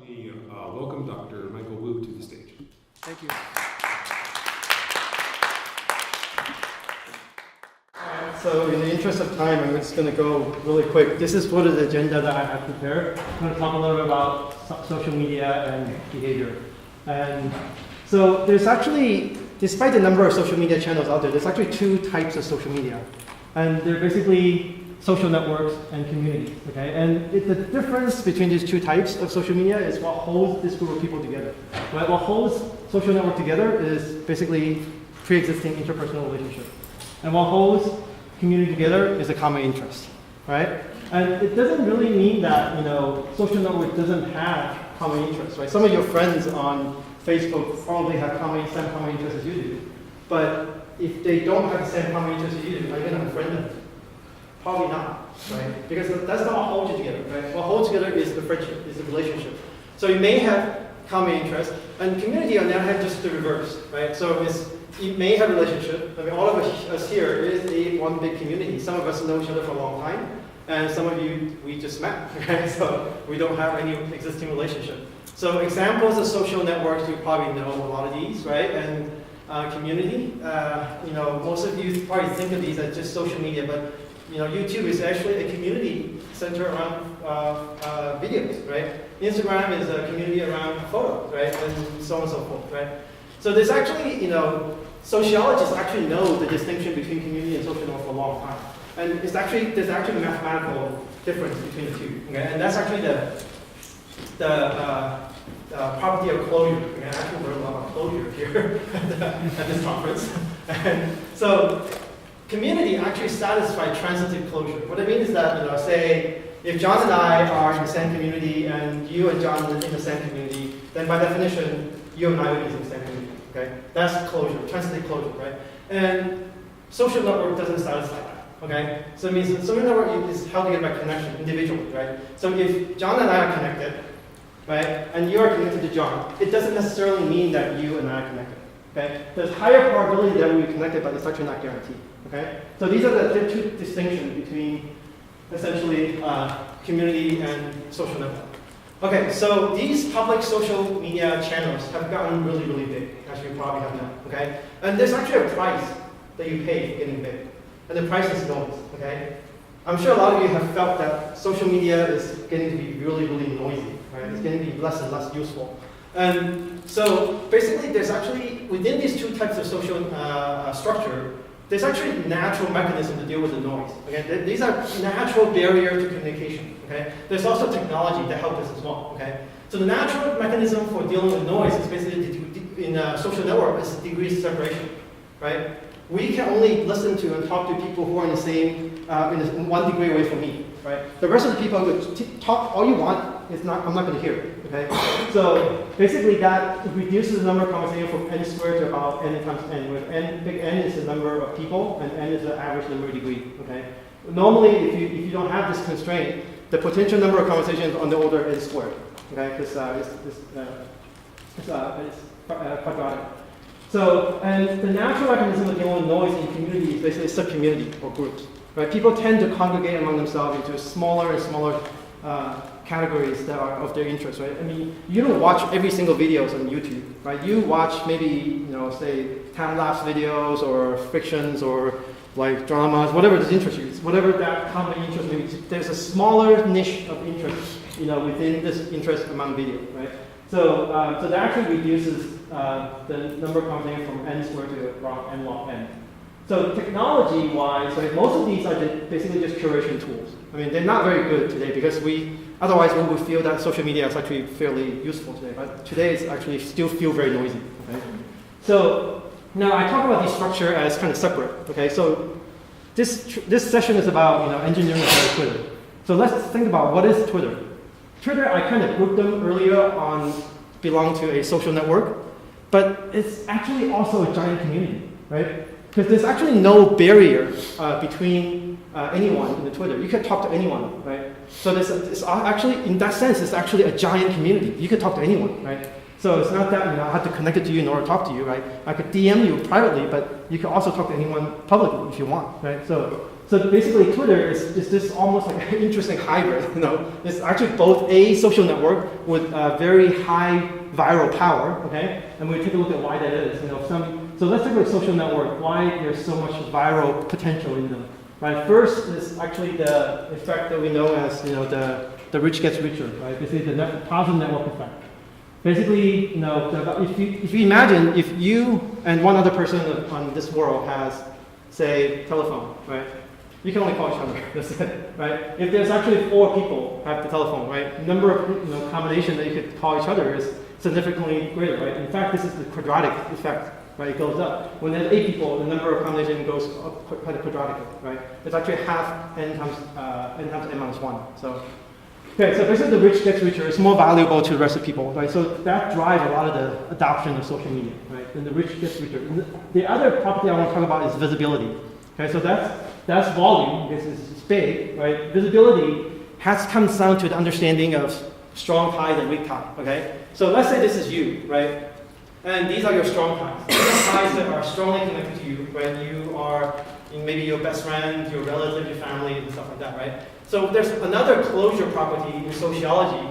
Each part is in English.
me welcome Dr. Michael Wu to the stage. Thank you. So in the interest of time, I'm just going to go really quick. This is sort of the agenda that I have prepared. I'm going to talk a little bit about social media and behavior. And so there's actually, despite the number of social media channels out there, there's actually two types of social media. And they're basically social networks and communities, okay? And the difference between these two types of social media is what holds this group of people together. Right? What holds social network together is basically pre-existing interpersonal relationship. And what holds community together is a common interest, right? And it doesn't really mean that, social network doesn't have common interests, right? Some of your friends on Facebook probably have same common interests as you do. But if they don't have the same common interests as you do, are you going to unfriend them? Probably not, right? Because that's not what holds you together, right? What holds together is the friendship, is the relationship. So you may have common interests, and community on the other hand, just the reverse, right? So you may have a relationship. I mean, all of us here is one big community. Some of us know each other for a long time, and some of you, we just met, right? So we don't have any existing relationship. So examples of social networks, you probably know a lot of these, right? And community, most of you probably think of these as just social media, but YouTube is actually a community centered around videos, right? Instagram is a community around photos, right? And so on and so forth, right? So there's actually, sociologists actually know the distinction between community and social network for a long time. And there's actually a mathematical difference between the two, okay? And that's actually the property of closure. Okay? I actually learned a lot about closure here at this conference. And so community actually satisfies transitive closure. What I mean is that, say, if John and I are in the same community and you and John live in the same community, then by definition, you and I would be in the same community. Okay? That's closure, transitive closure, right? And social network doesn't satisfy that. Okay? So it means social network is held together by connection, individually, right? So if John and I are connected, right, and you are connected to John, it doesn't necessarily mean that you and I are connected. Okay? There's higher probability that we're connected, but it's actually not guaranteed. Okay? So these are the two distinctions between essentially community and social network. Okay, so these public social media channels have gotten really, really big, as you probably have known. Okay? And there's actually a price that you pay for getting big. And the price is noise. Okay? I'm sure a lot of you have felt that social media is getting to be really, really noisy. Right? It's getting to be less and less useful. And so basically there's actually, within these two types of social structure, there's actually natural mechanism to deal with the noise. Okay? These are natural barriers to communication. Okay? There's also technology that helps us as well. Okay? So the natural mechanism for dealing with noise is basically in a social network is degrees of separation. Right? We can only listen to and talk to people who are in the same, in 1 degree away from me. Right? The rest of the people who talk all you want, I'm not going to hear it. Okay? So basically that reduces the number of conversations from n squared to about n times n, where big N is the number of people and n is the average number of degree. Okay? Normally, if you don't have this constraint, the potential number of conversations on the order n squared. Okay? Because it's quadratic. So, and the natural mechanism of dealing with noise in community is basically sub-community or groups. Right? People tend to congregate among themselves into smaller and smaller categories that are of their interest, right? I mean, you don't watch every single videos on YouTube, right? You watch maybe, say, time-lapse videos or fictions or like dramas, whatever this interest you, whatever that common interest may be. There's a smaller niche of interest, within this interest among video, right? So, so that actually reduces the number of conversations from n squared to around n log n. So technology-wise, right, most of these are basically just curation tools. I mean, they're not very good today because otherwise we would feel that social media is actually fairly useful today. But today it's actually still feel very noisy. Okay? So now I talk about the structure as kind of separate. Okay, so this session is about engineering Twitter. So let's think about what is Twitter. Twitter, I kind of grouped them earlier on belong to a social network, but it's actually also a giant community, right? Because there's actually no barrier between anyone in the Twitter. You can talk to anyone, right? So it's actually, in that sense, it's actually a giant community. You can talk to anyone, right? So it's not that I have to connect it to you in order to talk to you, right? I could DM you privately, but you can also talk to anyone publicly if you want, right? So So basically, Twitter is this almost like an interesting hybrid. It's actually both a social network with very high viral power. Okay, and we take a look at why that is. So let's take a look at social network. Why there's so much viral potential in them. Right. First is actually the effect that we know as the rich gets richer. Right. Basically, the positive network effect. Basically, if you imagine if you and one other person on this world has, say, telephone, right? You can only call each other. That's it, right? If there's actually 4 people have the telephone, right? The number of combination that you could call each other is significantly greater, right? In fact, this is the quadratic effect, right? It goes up. When there's 8 people, the number of combination goes up quite quadratically, right? It's actually half n times n minus 1. So. Okay, so basically the rich gets richer. It's more valuable to the rest of people, right? So that drives a lot of the adoption of social media, right? And the rich gets richer. And the other property I want to talk about is visibility. Okay, so that's volume. This is big, right? Visibility comes down to the understanding of strong ties and weak ties. Okay, so let's say this is you, right? And these are your strong ties. These are ties that are strongly connected to you, right? You are maybe your best friend, your relative, your family, and stuff like that, right? So there's another closure property in sociology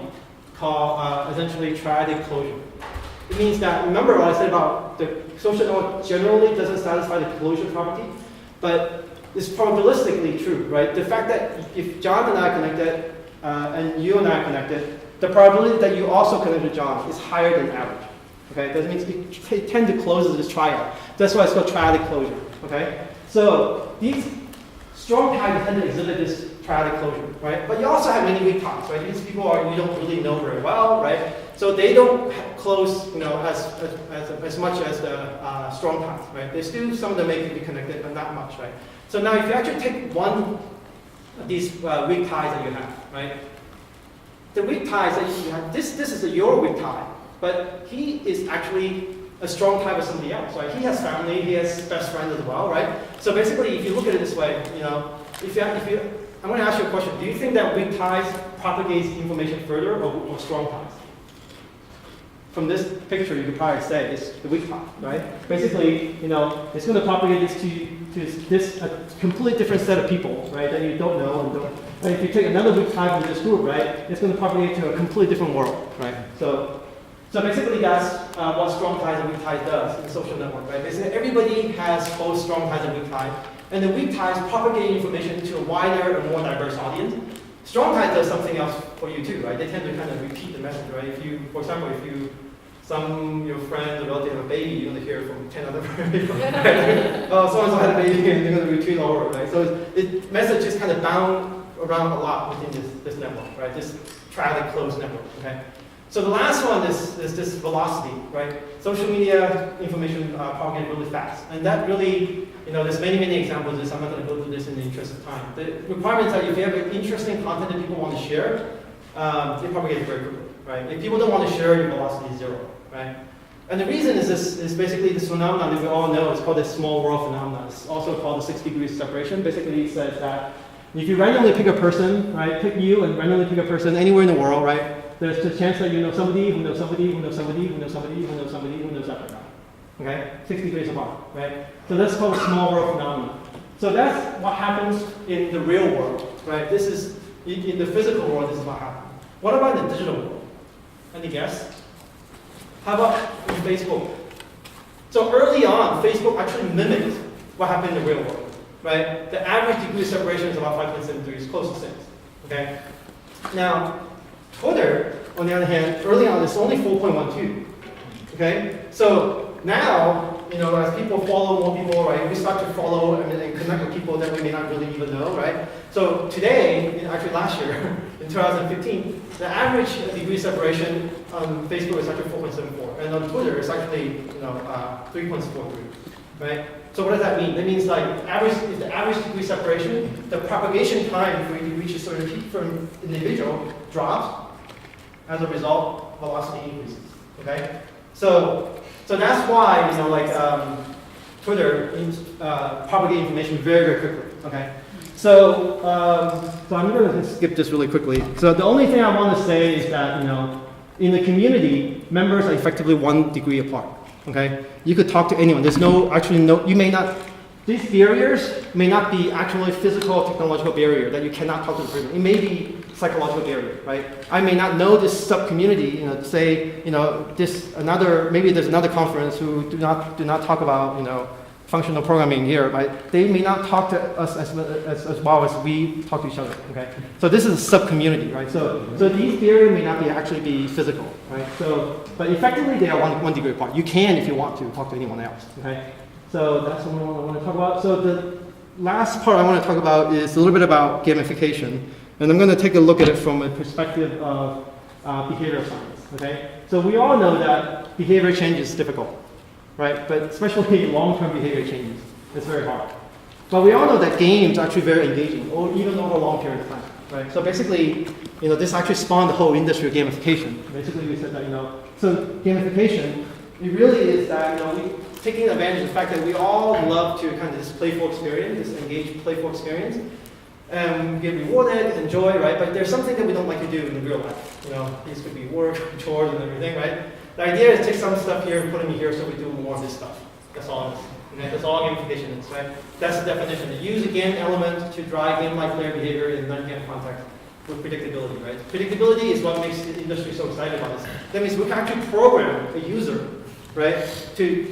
called essentially triadic closure. It means that, remember what I said about the social network generally doesn't satisfy the closure property, but it's probabilistically true, right? The fact that if John and I are connected, and you and I are connected, the probability that you also connect with John is higher than average. Okay, that means it tend to close this triad. That's why it's called triadic closure. Okay, so these strong ties tend to exhibit this triadic closure, right? But you also have many weak ties, right? These people you don't really know very well, right? So they don't close, as much as the strong ties, right? They still, some of them may be connected, but not much, right? So now if you actually take one of these weak ties that you have, right? The weak ties that you have, this is your weak tie, but he is actually a strong tie with somebody else, right? He has family, he has best friends as well, right? So basically, if you look at it this way, I'm going to ask you a question. Do you think that weak ties propagates information further or strong ties? From this picture, you could probably say it's the weak tie, right? Basically, it's going to propagate this to this a completely different set of people, right? That you don't know and don't. And if you take another weak tie from this group, right, it's going to propagate to a completely different world, right? So basically, that's what strong ties and weak ties does in a social network, right? Basically, everybody has both strong ties and weak ties. And the weak ties propagate information to a wider and more diverse audience. Strong ties does something else for you too, right? They tend to kind of repeat the message, right? For example, if your friend or relative have a baby, you're going to hear from 10 other people. Right? Oh, so-and-so had a baby, and they're going to retweet all over, right? So the message is kind of bound around a lot within this network, right? This triadic closed network, okay? So the last one is this velocity, right? Social media information propagates really fast. And that really, there's many examples of this. I'm not going to go through this in the interest of time. The requirements are if you have interesting content that people want to share, they propagate very quickly, right? If people don't want to share, your velocity is 0, right? And the reason is basically this phenomenon that we all know. It's called the small world phenomenon. It's also called the 6 degrees separation. Basically, it says that if you randomly pick a person, right, pick you and randomly pick a person anywhere in the world, right, there's the chance that you know somebody who knows somebody who knows somebody who knows somebody who knows somebody who knows that person. Okay? 6 degrees apart, right? So that's called a small world phenomenon. So that's what happens in the real world, right? This is, in the physical world, this is what happens. What about the digital world? Any guess? How about in Facebook? So early on, Facebook actually mimicked what happened in the real world, right? The average degree of separation is about 5.7 degrees, close to 6, okay? Now, Twitter, on the other hand, early on, it's only 4.12. Okay? So now, as people follow more people, right, we start to follow and connect with people that we may not really even know, right? So today, actually last year, in 2015, the average degree separation on Facebook is actually 4.74. And on Twitter, it's actually 3.43. Right? So what does that mean? That means if the average degree separation, the propagation time before you reach a certain peak for an individual drops. As a result, velocity increases. Okay, so that's why Twitter propagates information very quickly. Okay, so I'm going to skip this really quickly. So the only thing I want to say is that in the community, members are effectively 1 degree apart. Okay, you could talk to anyone. There's you may not these barriers may not be actually physical or technological barrier that you cannot talk to the person. It may be psychological barrier, right? I may not know this sub-community, say, maybe there's another conference who do not talk about, functional programming here, right? They may not talk to us as well as we talk to each other, okay? So this is a sub-community, right? So these barriers may not actually be physical, right? But effectively they are one degree apart. You can, if you want to, talk to anyone else, okay? So that's what I want to talk about. So the last part I want to talk about is a little bit about gamification. And I'm going to take a look at it from a perspective of behavioral science, okay? So we all know that behavior change is difficult, right? But especially long-term behavior changes, it's very hard. But we all know that games are actually very engaging, or even over a long period of time, right? So basically, this actually spawned the whole industry of gamification. Basically, we said that, so gamification, it really is that, we taking advantage of the fact that we all love to kind of this playful experience, this engaged playful experience, and get rewarded, enjoy, right? But there's something that we don't like to do in real life. These could be work, chores, and everything, right? The idea is take some stuff here and put them here so we do more of this stuff. That's all it is. Okay? That's all gamification is, right? That's the definition. To use a game element to drive game-like player behavior in non-game context with predictability, right? Predictability is what makes the industry so excited about this. That means we can actually program a user, right, to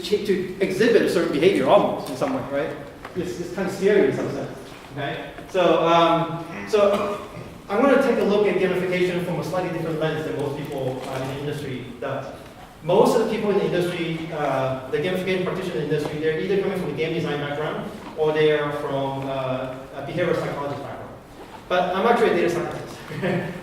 exhibit a certain behavior almost in some way, right? It's kind of scary in some sense, okay? So I'm going to take a look at gamification from a slightly different lens than most people in the industry does. Most of the people in the industry, the gamification practitioner in the industry, they're either coming from a game design background or they are from a behavioral psychologist background. But I'm actually a data scientist.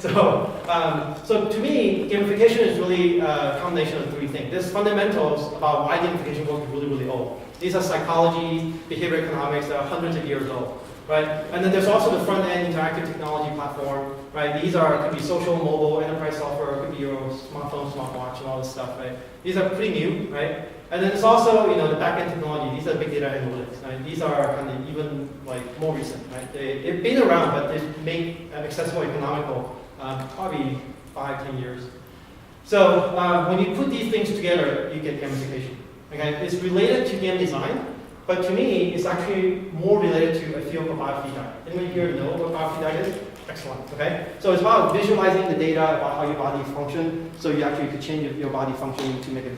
So to me, gamification is really a combination of three things. There's fundamentals about why gamification works really, really old. These are psychology, behavioral economics that are hundreds of years old. Right? And then there's also the front-end interactive technology platform, right? These could be social, mobile, enterprise software, could be your smartphone, smartwatch, and all this stuff, right? These are pretty new, right? And then there's also, the back-end technology. These are big data analytics, right? These are kind of even more recent, right? They've been around, but they've made accessible, economical, probably 5-10 years. So when you put these things together, you get gamification. Okay? It's related to game design. But to me, it's actually more related to a field of biofeedback. Anyone here know what biofeedback is? Excellent, okay? So it's about visualizing the data about how your body function, so you actually could change your body function to make it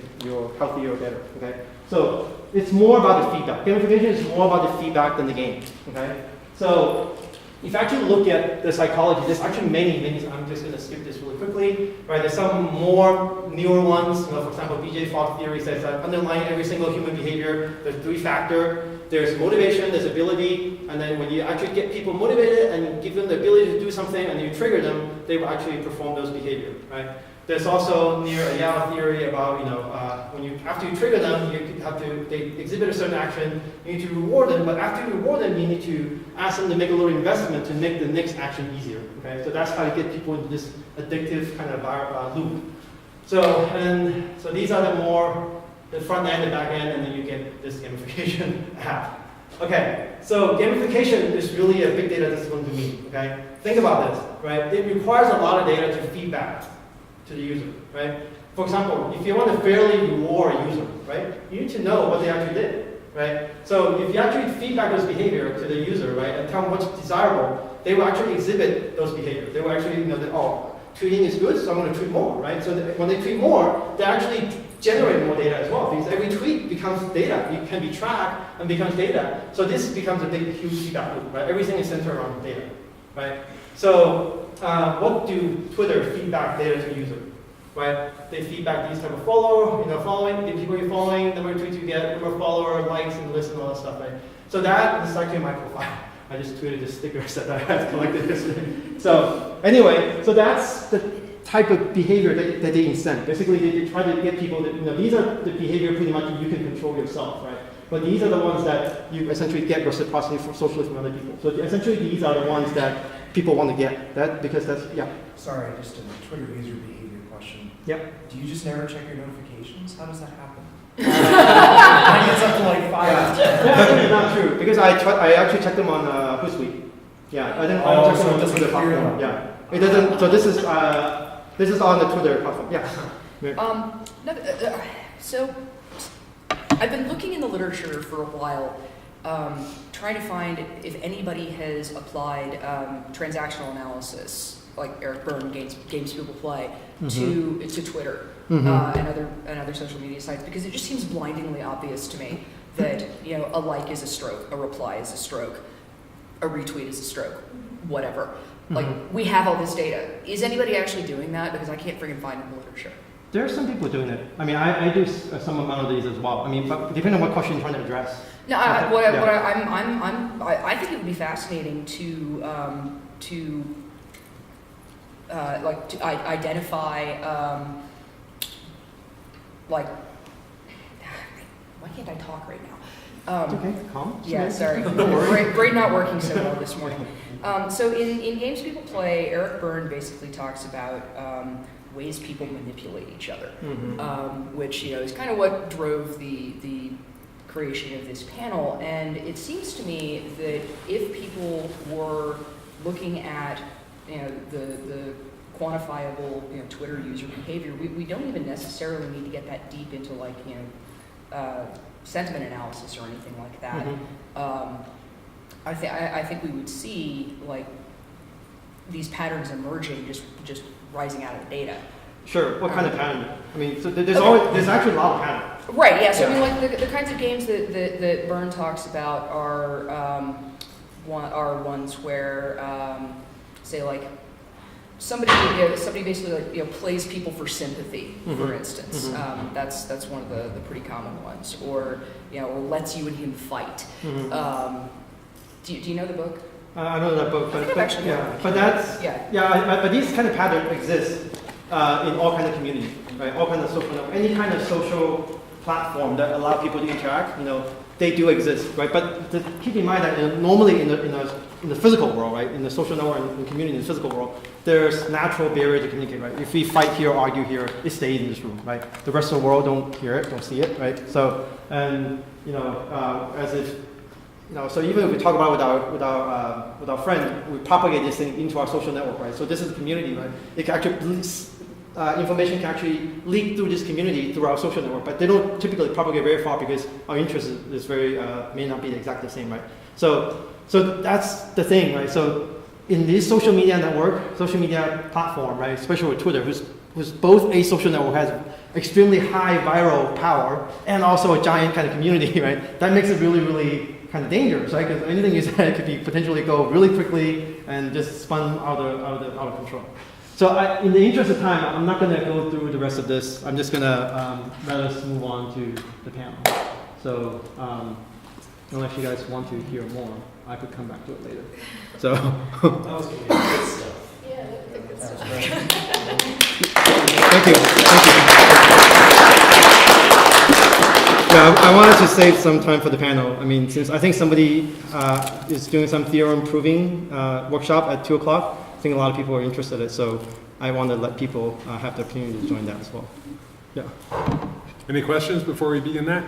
healthier or better, okay? So it's more about the feedback. Gamification is more about the feedback than the game, okay? So if you actually look at the psychology, there's actually many, I'm just going to skip this really quickly, right? There's some more newer ones, for example, BJ Fogg theory says that underlying every single human behavior, there's 3 factors. There's motivation, there's ability, and then when you actually get people motivated and give them the ability to do something and you trigger them, they will actually perform those behaviors, right? There's also near a Yale theory about, when after you trigger them, they exhibit a certain action, you need to reward them, but after you reward them, you need to ask them to make a little investment to make the next action easier, okay? So that's how you get people into this addictive kind of loop. So these are the front end, the back end, and then you get this gamification app. Okay, so gamification is really a big data discipline to me, okay? Think about this, right? It requires a lot of data to feedback to the user, right? For example, if you want to fairly reward a user, right, you need to know what they actually did, right? So if you actually feedback those behavior to the user, right, and tell them what's desirable, they will actually exhibit those behaviors. They will actually know that, tweeting is good, so I'm going to tweet more, right? So when they tweet more, they actually generate more data as well, because every tweet becomes data. It can be tracked and becomes data. So this becomes a big, huge feedback loop, right? Everything is centered around data, right? So what do Twitter feedback data to user, right? They feedback these type of following, the people you're following, the number of tweets you get, number of follower, likes, and lists, and all that stuff, right? So this is actually my profile. I just tweeted the stickers that I had collected yesterday. So anyway, so that's the type of behavior that they incent. Basically, they try to get people that, these are the behavior pretty much you can control yourself, right? But these are the ones that you essentially get reciprocity socially from other people. So essentially, these are the ones that people want to get. Because that's, yeah. Sorry, just a Twitter user behavior question. Yep. Do you just never check your notifications? How does that happen? Mine gets up to like 5 or 10. That's not true, because I actually checked them on Hootsuite. Yeah, I didn't check them on the Twitter platform. Yeah, it doesn't. So this is on the Twitter platform. Yeah. So I've been looking in the literature for a while, trying to find if anybody has applied transactional analysis, like Eric Byrne, games people play, to Twitter and other social media sites, because it just seems blindingly obvious to me that a like is a stroke, a reply is a stroke, a retweet is a stroke, whatever. Like, we have all this data. Is anybody actually doing that? Because I can't freaking find it in the literature. There are some people doing it. I mean, I do some amount of these as well. I mean, but depending on what question you're trying to address. No, I think it would be fascinating to identify why can't I talk right now? Okay, calm. Yeah, sorry. Brain not working so well this morning. So in Games People Play, Eric Byrne basically talks about ways people manipulate each other, which is kind of what drove the creation of this panel. And it seems to me that if people were looking at the quantifiable Twitter user behavior, we don't even necessarily need to get that deep into sentiment analysis or anything like that. I think we would see these patterns emerging, just rising out of the data. Sure. What kind of pattern? I mean, so there's actually a lot of patterns. Right. Yeah. So I mean, the kinds of games that Byrne talks about are ones where say somebody basically plays people for sympathy, for instance. That's one of the pretty common ones, or or lets you and him fight. Do you know the book? I know that book, but these kind of patterns exist in all kinds of communities, right? All kinds of social, any kind of social platform that allow people to interact, they do exist, right? But keep in mind that normally in the physical world, right, in the social network and community in the physical world, there's natural barrier to communicate, right? If we fight here, argue here, it stays in this room, right? The rest of the world don't hear it, don't see it, right? So, and as if. So even if we talk about with our friend, we propagate this thing into our social network, right? So this is a community, right? It can actually information can actually leak through this community through our social network, but they don't typically propagate very far because our interest is very may not be exactly the same, right? So that's the thing, right? So in this social media network, social media platform, right? Especially with Twitter, who's both a social network, has extremely high viral power and also a giant kind of community, right? That makes it really, really kind of dangerous, right? Because anything you say could be potentially go really quickly and just spun out of control. So in the interest of time, I'm not going to go through the rest of this. I'm just going to let us move on to the panel. So unless you guys want to hear more, I could come back to it later. So That was good stuff. Yeah, that's good stuff. Thank you. Yeah, I wanted to save some time for the panel. I mean, since I think somebody is doing some theorem proving workshop at 2 o'clock, I think a lot of people are interested in it, so I want to let people have the opportunity to join that as well. Yeah. Any questions before we begin that?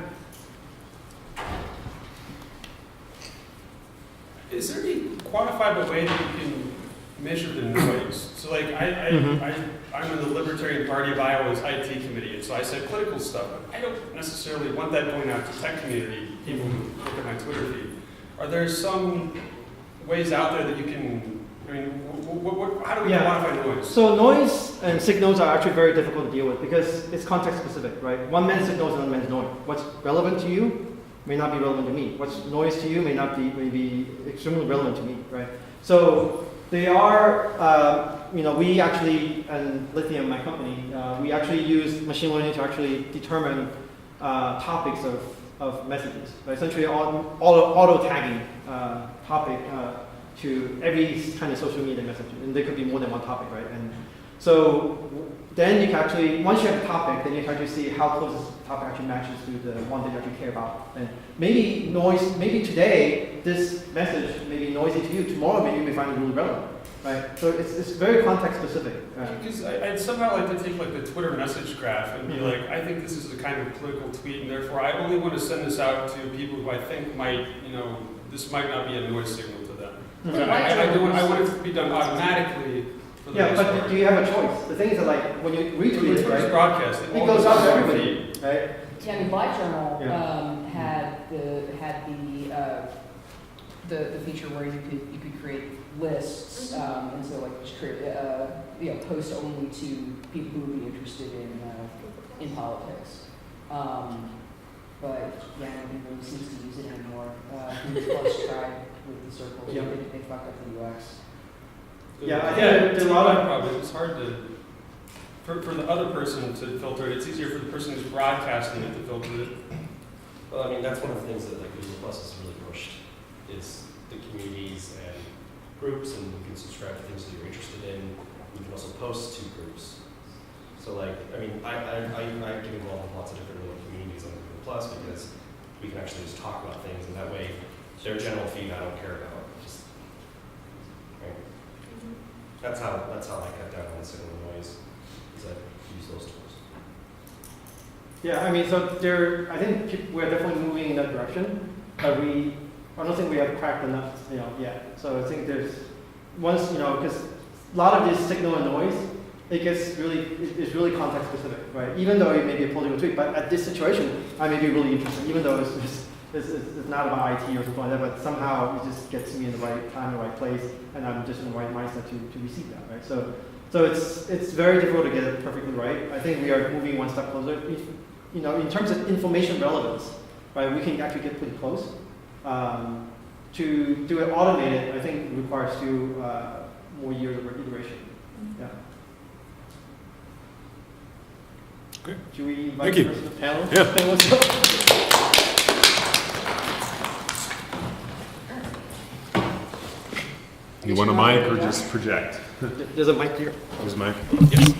Is there any quantifiable way that you can measure the noise? So I'm in the Libertarian Party of Iowa's IT committee, and so I said political stuff. I don't necessarily want that going out to tech community, people who look at my Twitter feed. Are there some ways out there that you can, how do we quantify noise? So noise and signals are actually very difficult to deal with because it's context specific, right? One man's signal is another man's noise. What's relevant to you may not be relevant to me. What's noise to you may be extremely relevant to me, right? So they are, we actually, and Lithium, my company, we actually use machine learning to actually determine topics of messages. Right? Essentially, auto tagging topic to every kind of social media message, and there could be more than one topic, right? And so then you can actually, once you have a topic, then you can actually see how close this topic actually matches to the one that you actually care about. And maybe today, this message may be noisy to you, tomorrow maybe you may find it really relevant, right? So it's very context specific. Because I'd somehow like to take the Twitter message graph and be like, I think this is a kind of political tweet, and therefore I only want to send this out to people who I think might, this might not be a noise signal to them. I want it to be done automatically. Yeah, but do you have a choice? The thing is that when you retweet it, right? Broadcast. It goes out to everybody, right? Yeah, I mean, LiveJournal had the feature where you could create lists, and so like just create post only to people who would be interested in politics. But yeah, nobody really seems to use it anymore. Plus tried with the circles. Yeah. They fucked up the UX. Yeah, I think Yeah, there's it's a a lot lot of- of problems. It's hard to, for the other person to filter it. It's easier for the person who's broadcasting it to filter it. Well, I mean, that's one of the things that like Google Plus has really pushed is the communities and groups, and you can subscribe to things that you're interested in. You can also post to groups. So like, I mean, I get involved in lots of different little communities on Google Plus because we can actually just talk about things, and that way their general feed I don't care about. Just, right? That's how I cut down on signal noise. Is I use those tools. Yeah, I mean, so I think we're definitely moving in that direction, but I don't think we have cracked the nuts, yet. So I think there's, once, because a lot of this signal and noise, it's really context specific, right? Even though it may be a political tweet, but at this situation, I may be really interested, even though it's not about IT or something like that, but somehow it just gets me in the right time, the right place, and I'm just in the right mindset to receive that, right? So it's very difficult to get it perfectly right. I think we are moving one step closer. In terms of information relevance, right, we can actually get pretty close. To do it automated, I think requires more years of iteration. Yeah. Okay. Should we invite Thank you. the person to the panel? Yeah. Say what's up? You want a mic or just project? There's a mic here. There's a mic. Yes.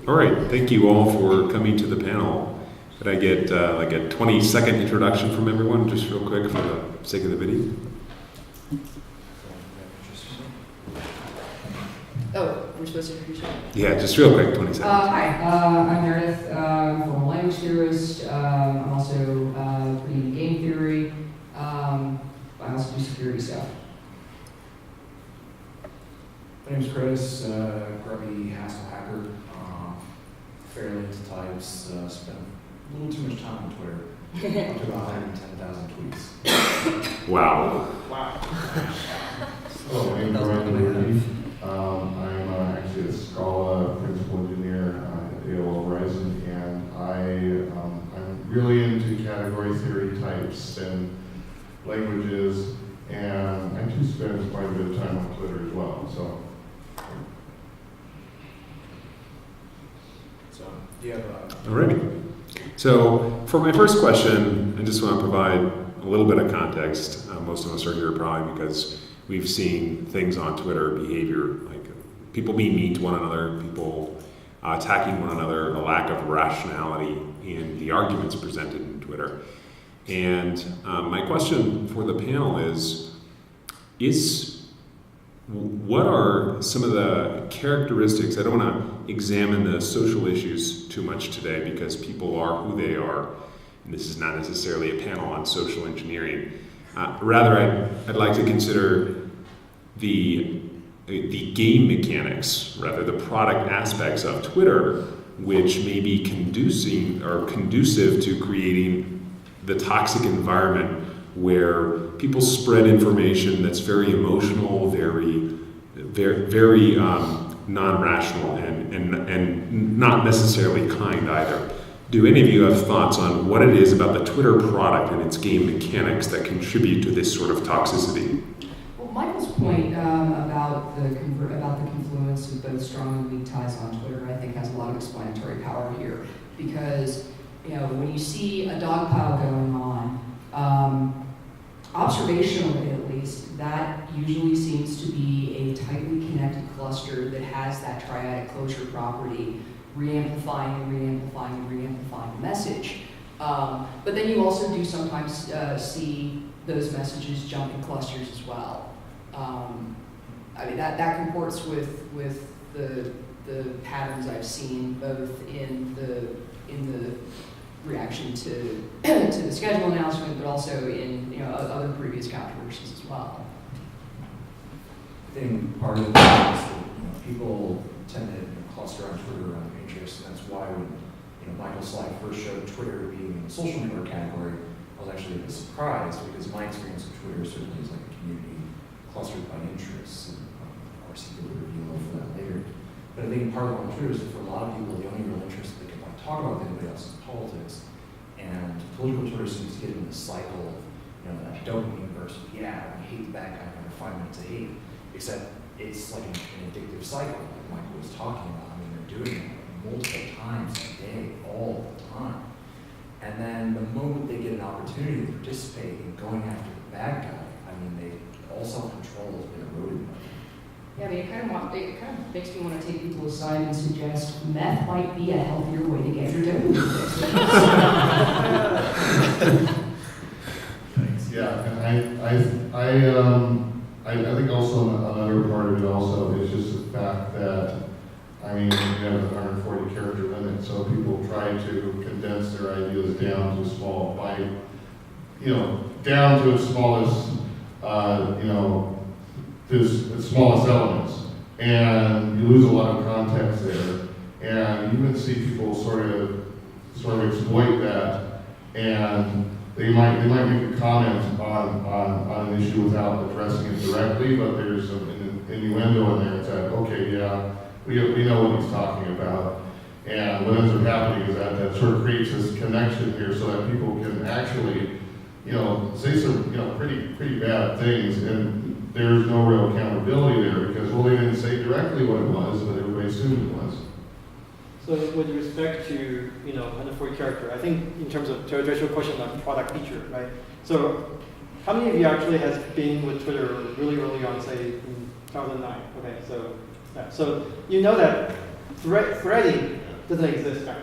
All right, thank you all for coming to the panel. Could I get like a 20-second introduction from everyone, just real quick for the sake of the video? Oh, we're supposed to introduce you? Yeah, just real quick, 20 seconds. Hi, I'm Meredith. I'm a former language theorist. I'm also pretty into game theory. I also do security stuff. My name's Chris, grubby hassle hacker, fairly into types, spent a little too much time on Twitter, up to about 110,000 tweets. Wow. Hello, my name is Ryan Lee. I'm actually a Scala principal engineer at AOL Verizon, and I'm really into category theory types and languages, and I do spend quite a bit of time on Twitter as well. So, Do you have All right. So for my first question, I just want to provide a little bit of context. Most of us are here probably because we've seen things on Twitter, behavior, like people being mean to one another, people attacking one another, a lack of rationality in the arguments presented in Twitter. And my question for the panel is what are some of the characteristics? I don't want to examine the social issues too much today because people are who they are, and this is not necessarily a panel on social engineering. Rather, I'd like to consider the game mechanics, rather the product aspects of Twitter, which may be conducive to creating the toxic environment where people spread information that's very emotional, very non-rational, and not necessarily kind either. Do any of you have thoughts on what it is about the Twitter product and its game mechanics that contribute to this sort of toxicity? Well, Michael's point about the confluence of both strong and weak ties on Twitter, I think, has a lot of explanatory power here. Because when you see a dog pile going on, observationally at least, that usually seems to be a tightly connected cluster that has that triadic closure property, re-amplifying and re-amplifying and re-amplifying the message. But then you also do sometimes see those messages jump in clusters as well. I mean, that comports with the patterns I've seen both in the reaction to the schedule announcement, but also in other previous controversies as well. I think part of it is that people tend interests, and that's why when Michael Sly first showed Twitter being in the social network category, I was actually a bit surprised because my experience with Twitter certainly is like a community clustered by interests, and of course he will reveal for that later. But I think part of what I'm true is that for a lot of people, the only real interest they can talk about with anybody else is politics. And political Twitter seems to get in this cycle of, that dopamine burst. Yeah, I hate that guy for 5 minutes of hate. Except it's like an addictive cycle, like Michael was talking about. I mean, they're doing it multiple times a day, all the time. And then the moment they get an opportunity to participate in going after the bad guy, I mean, all self-control has been eroded by that. Yeah, I mean, it kind of makes me want to take people aside and suggest meth might be a healthier way to get your dopamine fix. Thanks. Yeah, and I think also another part of it also is just the fact that, I mean, we have a 140 character limit, so people try to condense their ideas down to small bite, down to its smallest, the smallest elements, and you lose a lot of context there, and you can see people sort of exploit that, and they might make a comment on an issue without addressing it directly, but there's an innuendo in there that said, okay, yeah, we know what he's talking about, and what ends up happening is that sort of creates this connection here, so that people can actually, say some pretty bad things, and there's no real accountability there because, well, they didn't say directly what it was, but everybody assumed it was. So with respect to, 140 character, I think in terms of to address your question on product feature, right? So how many of you actually has been with Twitter really early on, say in 2009? Okay, so yeah, so you know that threading doesn't exist back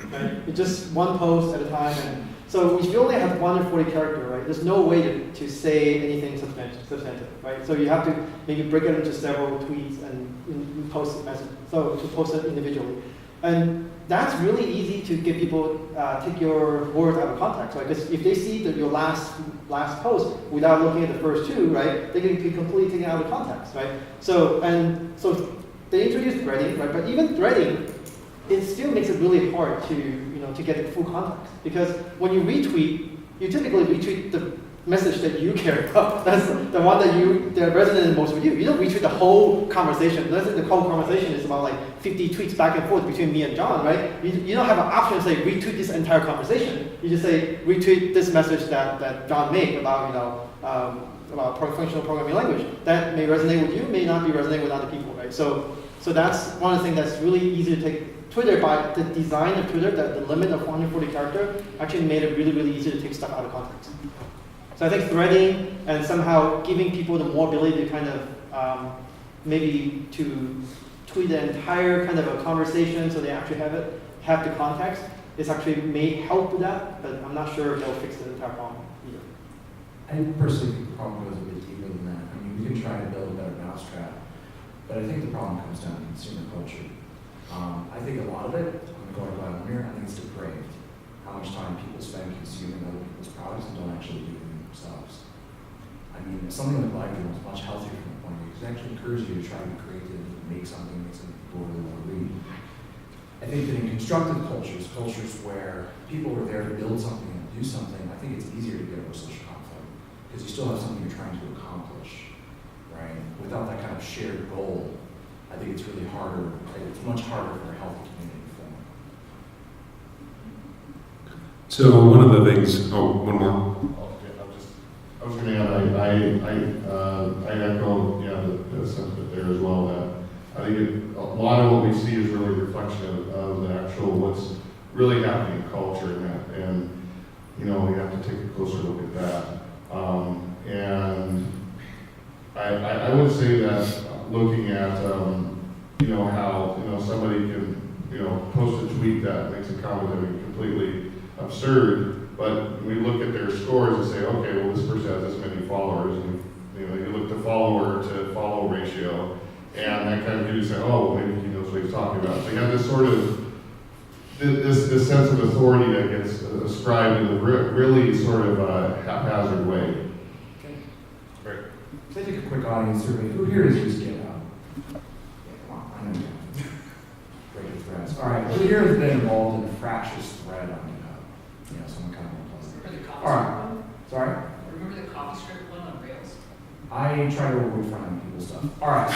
then, right? It's just one post at a time, and so if you only have 140 character, right, there's no way to say anything substantive, right? So you have to maybe break it into several tweets and post it to post it individually. And that's really easy to get people take your words out of context, right? Because if they see that your last post without looking at the first two, right, they can be completely taken out of context, right? So they introduced threading, right? But even threading, it still makes it really hard to get the full context, because when you retweet, you typically retweet the message that you care about. That's the one that resonated most with you. You don't retweet the whole conversation. Let's say the whole conversation is about like 50 tweets back and forth between me and John, right? You don't have an option to say retweet this entire conversation. You just say retweet this message that John made about functional programming language. That may resonate with you, may not be resonating with other people, right? So that's one of the things that's really easy to take. Twitter, by the design of Twitter, the limit of 140 character, actually made it really, really easy to take stuff out of context. So I think threading and somehow giving people the more ability to kind of maybe to tweet the entire kind of a conversation so they actually have the context, is actually may help with that, but I'm not sure if they'll fix the entire problem either. I personally think the problem goes a bit deeper than that. I mean, we can try to build a better mousetrap, but I think the problem comes down to consumer culture. I think a lot of it, I'm going to go out here, I think it's depraved. How much time people spend consuming other people's products and don't actually do them themselves. I mean, something like LiveJournal is much healthier from the point of view, because it actually encourages you to try to be creative and make something people really want to read. I think that in constructive cultures where people are there to build something and do something, I think it's easier to get over social conflict, because you still have something you're trying to accomplish, right? Without that kind of shared goal, I think it's really harder, it's much harder for a healthy community to form. So one of the things, one more. I was going to add, I echo, the sentiment there as well, that I think a lot of what we see is really a reflection of the actual, what's really happening in culture, and we have to take a closer look at that. And I would say that looking at, how, somebody can, post a tweet that makes a comment that is completely absurd, but we look at their scores and say, okay, well, this person has this many followers, and, you look at the follower to follow ratio, and that kind of gives you say, oh, maybe he knows what he's talking about. So you have this sort of, this sense of authority that gets ascribed in a really sort of haphazard way. Okay. Great. So I take a quick audience survey. Who here has used GitHub? Yeah, come on, I know you have. Great threads. All right, who here has been involved in a fractious thread on GitHub? You know, someone kind of unpleasant. Remember the coffee All right. script one? Sorry? Remember the coffee script one on Rails? I try to avoid front-end people stuff. All right,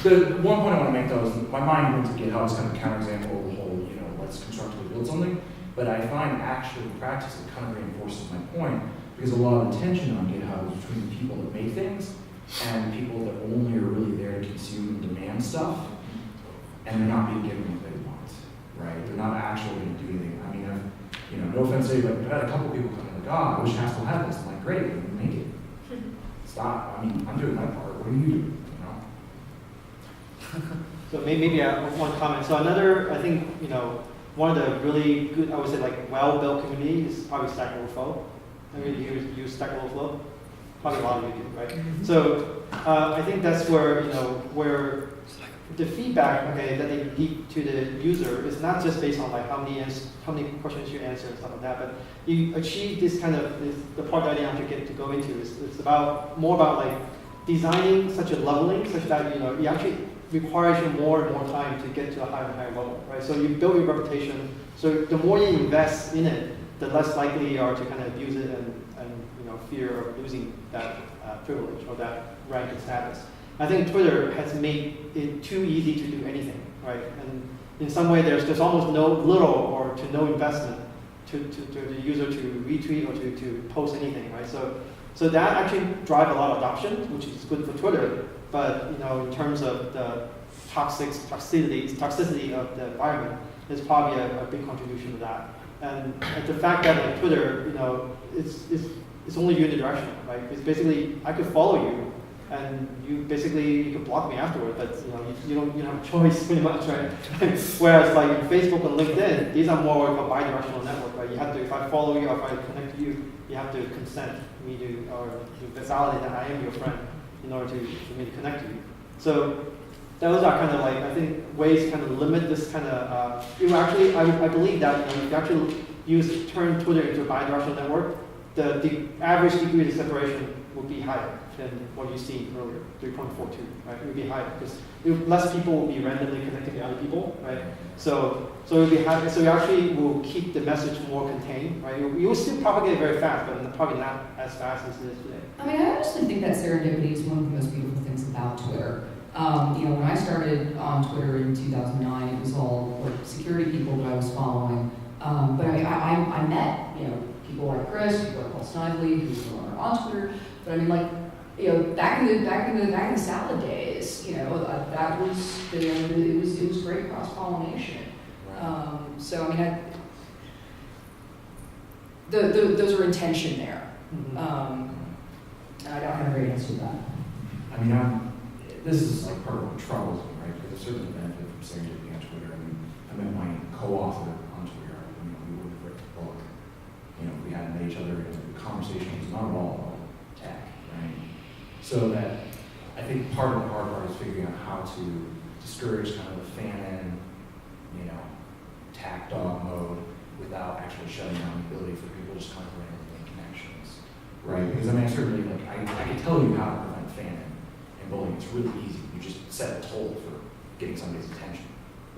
so the one point I want to make though is my mind went to GitHub as kind of a counterexample of the whole, you know, let's constructively build something. But I find actually in practice it kind of reinforces my point because a lot of the tension on GitHub is between the people that make things and people that only are really there to consume and demand stuff, and they're not being given what they want, right? They're not actually going to do anything. I mean, you know, no offense to you, but I've had a couple people come in like, oh, I wish Haskell had this. I'm like, great, then make it. Stop. I mean, I'm doing my part. What do you do? You know? So maybe one comment. So another, I think, you know, one of the really good, I would say like well-built communities is probably Stack Overflow. I mean, you use Stack Overflow? Probably a lot of you do, right? So I think that's where, you know, where the feedback, okay, that they give to the user is not just based on like how many questions you answer and stuff like that, but you achieve this kind of, the part that I didn't get to go into is it's about, more about like designing such a leveling such that, you know, it actually requires you more and more time to get to a higher and higher level, right? So you build your reputation, so the more you invest in it, the less likely you are to kind of abuse it and you know, fear of losing that privilege or that rank and status. I think Twitter has made it too easy to do anything, right? And in some way, there's almost little or to no investment to the user to retweet or to post anything, right? So that actually drives a lot of adoption, which is good for Twitter. But you know, in terms of the toxicity of the environment, is probably a big contribution to that. And the fact that like Twitter, you know, it's only unidirectional, right? It's basically I could follow you, and you could block me afterward, but you know, you don't have a choice pretty much, right? Whereas like in Facebook and LinkedIn, these are more like a bi-directional network, right? You have to, if I follow you or if I connect to you, you have to consent me to, or to validate that I am your friend in order for me to connect to you. So those are kind of like, I think, ways to kind of limit this kind of, you actually, I believe that, you know, if you actually turn Twitter into a bi-directional network, the average degree of separation would be higher than what you see earlier, 3.42, right? It would be higher because less people will be randomly connecting to other people, right? So it would be higher. So you actually will keep the message more contained, right? You will still propagate very fast, but probably not as fast as it is today. I mean, I honestly think that serendipity is one of the most beautiful things about Twitter. You know, when I started on Twitter in 2009, it was all like security people that I was following. But I met, you know, people like Chris, people like Paul Snively, who were on Twitter. But I mean, like, you know, back in the salad days, you know, that was, you know, it was great cross pollination. Right. So I mean, those are intention there. Mm-hmm. And I don't have a great answer to that. I mean, this is like part of what troubles me, right? Because there's certainly benefit from serendipity on Twitter. I mean, I met my co-author on Twitter. You know, we wouldn't have written the book. You know, if we hadn't met each other, the conversation was not at all about tech, right? So that I think part of the hard part is figuring out how to discourage kind of the fan-in, you know, tack dog mode without actually shutting down the ability for people to just kind of randomly make connections, right? Because I mean, I certainly, like, I can tell you how to prevent fan-in. Bullying, it's really easy. You just set a toll for getting somebody's attention,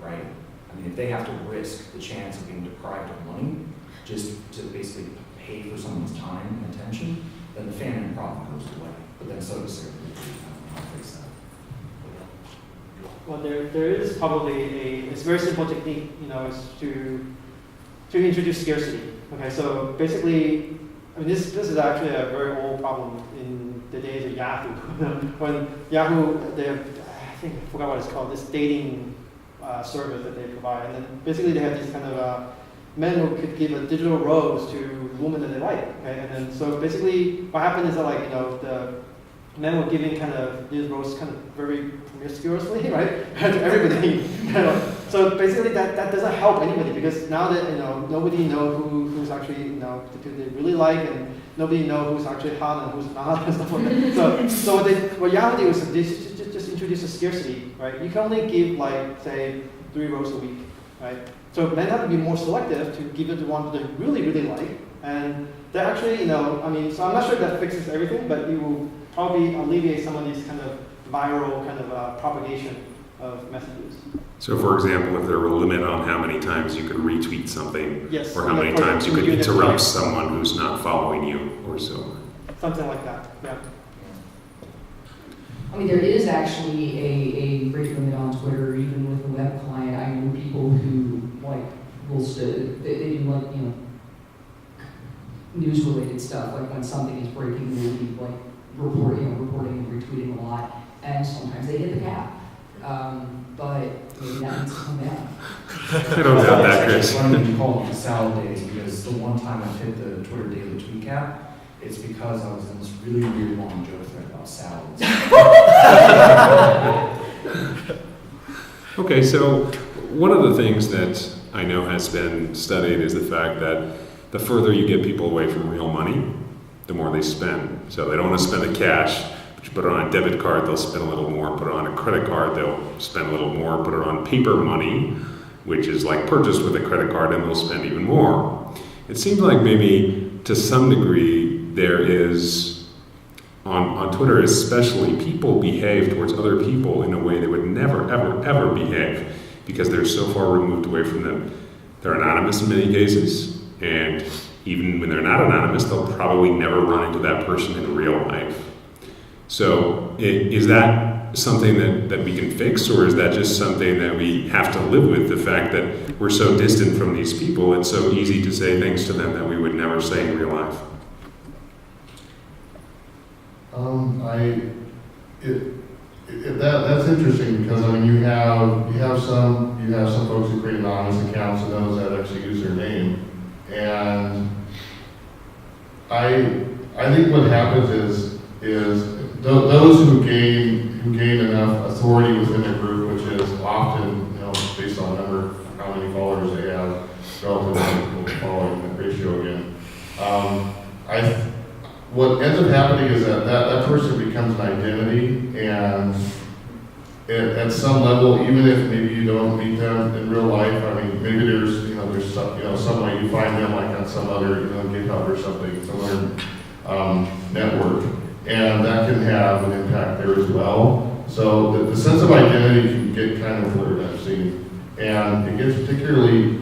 right? I mean, if they have to risk the chance of being deprived of money just to basically pay for someone's time and attention, then the fan problem goes away. But then so does serendipity. I don't know how to fix that. Well, there is probably it's a very simple technique, you know, is to introduce scarcity. Okay, so basically, I mean, this is actually a very old problem in the days of Yahoo. When Yahoo, I think I forgot what it's called, this dating service that they provide, and then basically they have these kind of men who could give a digital rose to women that they like. Okay, and then so basically what happened is that, like, you know, the men were giving kind of these roses kind of very promiscuously, right, to everybody. You know? So basically that doesn't help anybody because now that, you know, nobody knows who's actually, you know, who they really like, and nobody knows who's actually hot and who's not and stuff like that. So what Yahoo did was just introduce a scarcity, right? You can only give, like, say, 3 roses a week, right? So men have to be more selective to give it to one that they really, really like, and they actually, you know, I mean, so I'm not sure if that fixes everything, but it will probably alleviate some of these kind of viral kind of propagation of messages. So for example, if there were a limit on how many times you could retweet something, Yes. or how many times you could interrupt someone who's not following you, or so. Something like that, yeah. I mean, there is actually a rate limit on Twitter, even with a web client. I know people who, like, will they do, like, you know, news-related stuff, like when something is breaking, they'll be, like, reporting and retweeting a lot, and sometimes they hit the cap. But maybe that needs to come down. I don't doubt that, Chris. One of them called it the salad days, because the one time I hit the Twitter daily tweet cap, it's because I was in this really weird long joke thread about salads. Okay, so one of the things that I know has been studied is the fact that the further you get people away from real money, the more they spend. So they don't want to spend the cash, but you put it on a debit card, they'll spend a little more. Put it on a credit card, they'll spend a little more. Put it on paper money, which is like purchased with a credit card, and they'll spend even more. It seems like maybe to some degree there is, on Twitter especially, people behave towards other people in a way they would never, ever, ever behave because they're so far removed away from them. They're anonymous in many cases, and even when they're not anonymous, they'll probably never run into that person in real life. So is that something that we can fix, or is that just something that we have to live with, the fact that we're so distant from these people, it's so easy to say things to them that we would never say in real life? That's interesting because I mean you have some folks who create anonymous accounts and those that actually use their name, and I think what happens is those who gain enough authority within a group, which is often based on number of how many followers they have relative to the following ratio again. What ends up happening is that person becomes an identity, and at some level, even if maybe you don't meet them in real life, I mean, maybe there's some way you find them like on some other GitHub or something, some other network, and that can have an impact there as well. So the sense of identity can get kind of blurred, I've seen, and it gets particularly.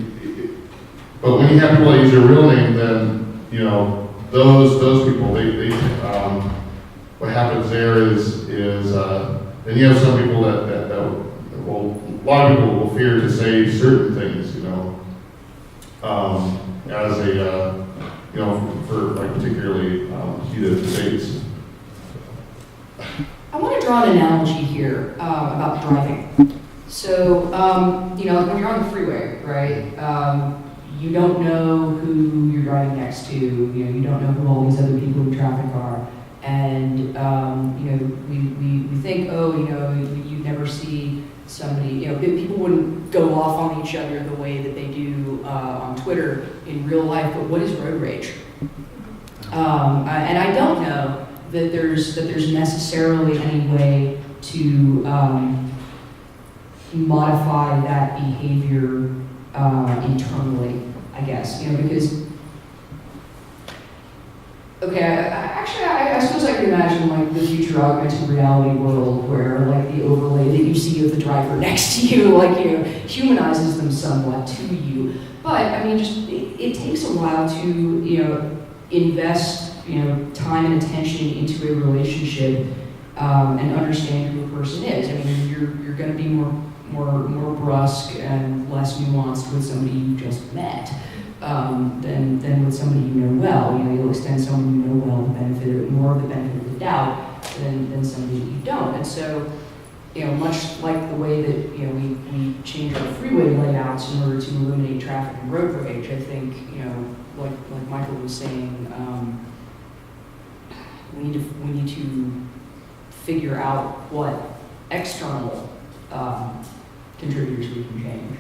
But when you have people that use their real name, then those people, they what happens there is then you have some people that will, a lot of people will fear to say certain things, as a for like particularly heated debates. I want to draw an analogy here about driving. So, when you're on the freeway, right? You don't know who you're driving next to. You don't know who all these other people in traffic are, and we think, you'd never see somebody. People wouldn't go off on each other the way that they do on Twitter in real life. But what is road rage? And I don't know that there's necessarily any way to modify that behavior internally, I guess, because, I suppose I could imagine like the future augmented reality world where like the overlay that you see of the driver next to you, humanizes them somewhat to you. But I mean, it takes a while to, invest, time and attention into a relationship and understand who a person is. I mean, you're going to be more brusque and less nuanced with somebody you just met than with somebody you know well. You'll extend somebody you know well more of the benefit of the doubt than somebody that you don't. And so, much like the way that we change our freeway layouts in order to eliminate traffic and road rage, I think like Michael was saying, we need to figure out what external contributors we can change.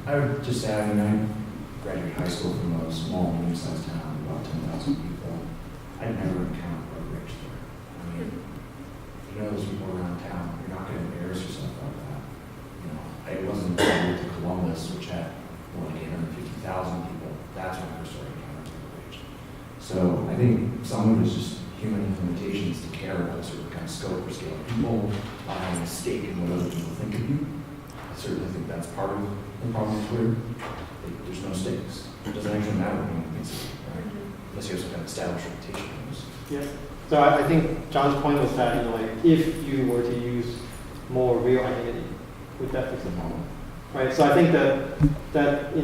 I would just add, I graduated high school from a small, medium-sized town, about 10,000 people. I'd never encountered road rage there. I mean, those people around town, you're not going to embarrass yourself like that. It wasn't until I moved to Columbus, which had more like 850,000 people, that's when I first started encountering road rage. So I think some of it is just human limitations to care about a certain kind of scope or scale of people, a stake in what other people think of you. I certainly think that's part of the problem with Twitter. There's no stakes. It doesn't actually matter what anyone thinks of you, right? Unless you have some kind of established reputation. Yeah. So I think John's point was that, like, if you were to use more real identity, would that fix the problem? Right. So I think that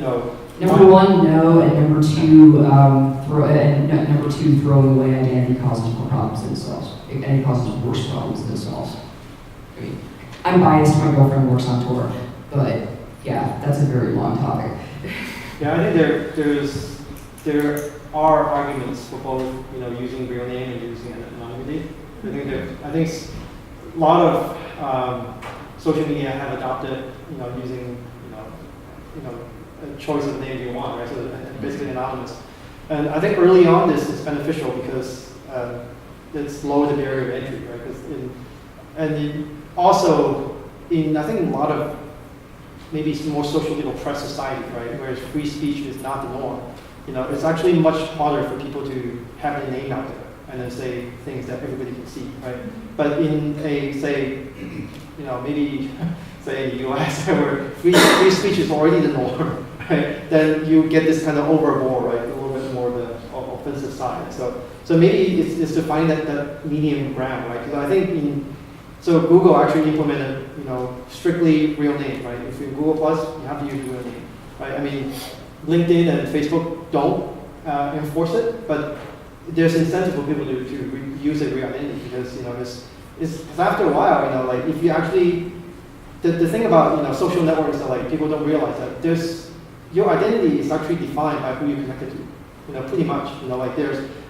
Number one, no, and number two, throwing away identity causes more problems than it solves. And it causes worse problems than it solves. I mean, I'm biased. My girlfriend works on Tor, but yeah, that's a very long topic. Yeah, I think there are arguments for both, using real name and using anonymity. I think a lot of social media have adopted, using, a choice of name you want, right? So basically anonymous. And I think early on this is beneficial because it's lowered the barrier of entry, right? Also in I think a lot of maybe more socially oppressed society, right, where free speech is not the norm. It's actually much harder for people to have their name out there and then say things that everybody can see, right? But in maybe say in the US where free speech is already the norm, right? Then you get this kind of overboard, right? A little bit more the offensive side. So maybe it's to find that medium ground, right? Because I think so Google actually implemented, strictly real name, right? If you're Google Plus, you have to use real name, right? I mean, LinkedIn and Facebook don't enforce it, but there's incentive for people to use a real identity because it's after a while, like if you actually the thing about social networks that like people don't realize that your identity is actually defined by who you connected to, pretty much, like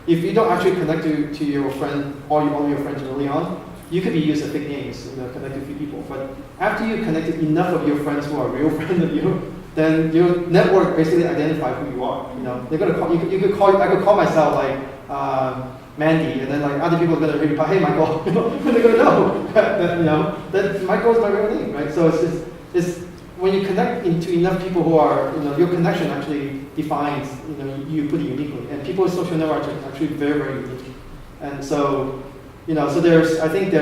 if you don't actually connect to your friend all your friends early on, you could be used as fake names, connect to a few people. But after you connected enough of your friends who are real friends of you, then your network basically identifies who you are. They're gonna call I could call myself like Mandy, and then like other people are gonna reply, hey Michael, they're gonna know that Michael is my real name, right? So it's when you connect into enough people who are your connection actually defines you pretty uniquely, and people's social networks are actually very, very unique, and so. I think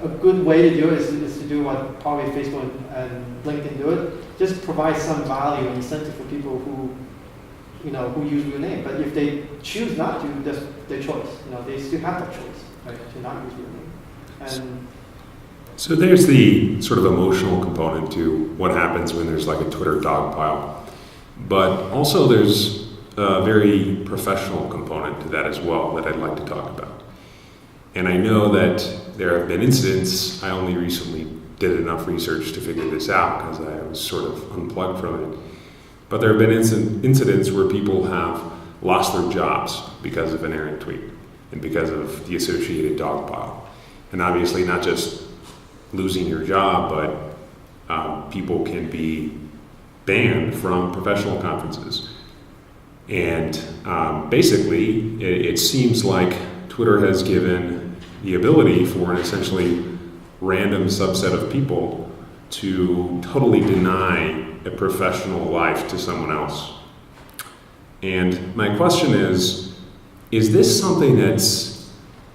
a good way to do it is to do what probably Facebook and LinkedIn do it. Just provide some value and incentive for people who use real name. But if they choose not to, that's their choice. They still have that choice, right, to not use real name. And so there's the sort of emotional component to what happens when there's like a Twitter dog pile. But also there's a very professional component to that as well that I'd like to talk about. And I know that there have been incidents, I only recently did enough research to figure this out because I was sort of unplugged from it. But there have been incidents where people have lost their jobs because of an errant tweet and because of the associated dog pile. And obviously not just losing your job, but people can be banned from professional conferences. And basically, it seems like Twitter has given the ability for an essentially random subset of people to totally deny a professional life to someone else. And my question is this something that's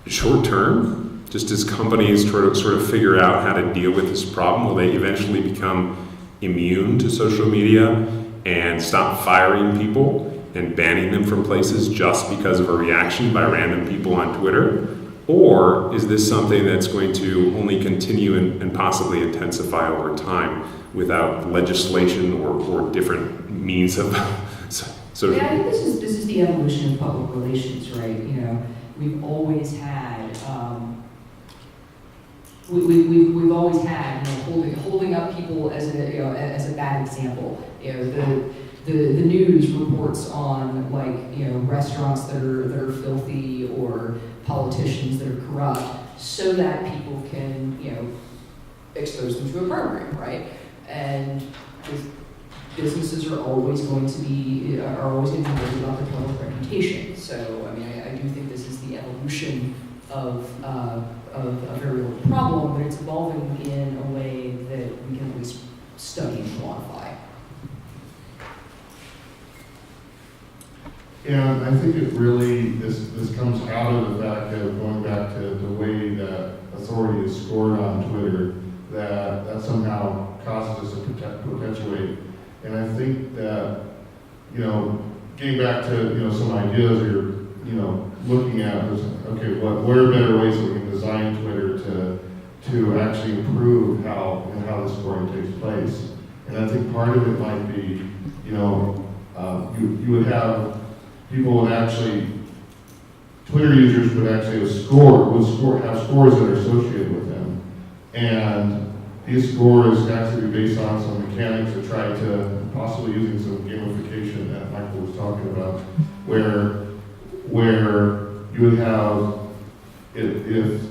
short term? Just as companies sort of figure out how to deal with this problem, will they eventually become immune to social media and stop firing people and banning them from places just because of a reaction by random people on Twitter? Or is this something that's going to only continue and possibly intensify over time without legislation or different means of sort of... Yeah, I think this is the evolution of public relations, right? We've always had we've always had holding up people as a bad example. The news reports on restaurants that are filthy or politicians that are corrupt, so that people can expose them to a program, right? And businesses are always going to be worried about their public reputation. So I mean, I do think this is the evolution of a very real problem, but it's evolving in a way that we can at least study and quantify. And I think it really, this comes out of the fact of going back to the way that a authority is scored on Twitter, that somehow causes us to perpetuate. And I think that, getting back to, some ideas you're, looking at is, okay, what are better ways that we can design Twitter to actually improve how the scoring takes place. And I think part of it might be, you would have people would actually, Twitter users would actually have scores that are associated with them. And these scores actually be based on some mechanics that try to, possibly using some gamification that Michael was talking about, where you would have, if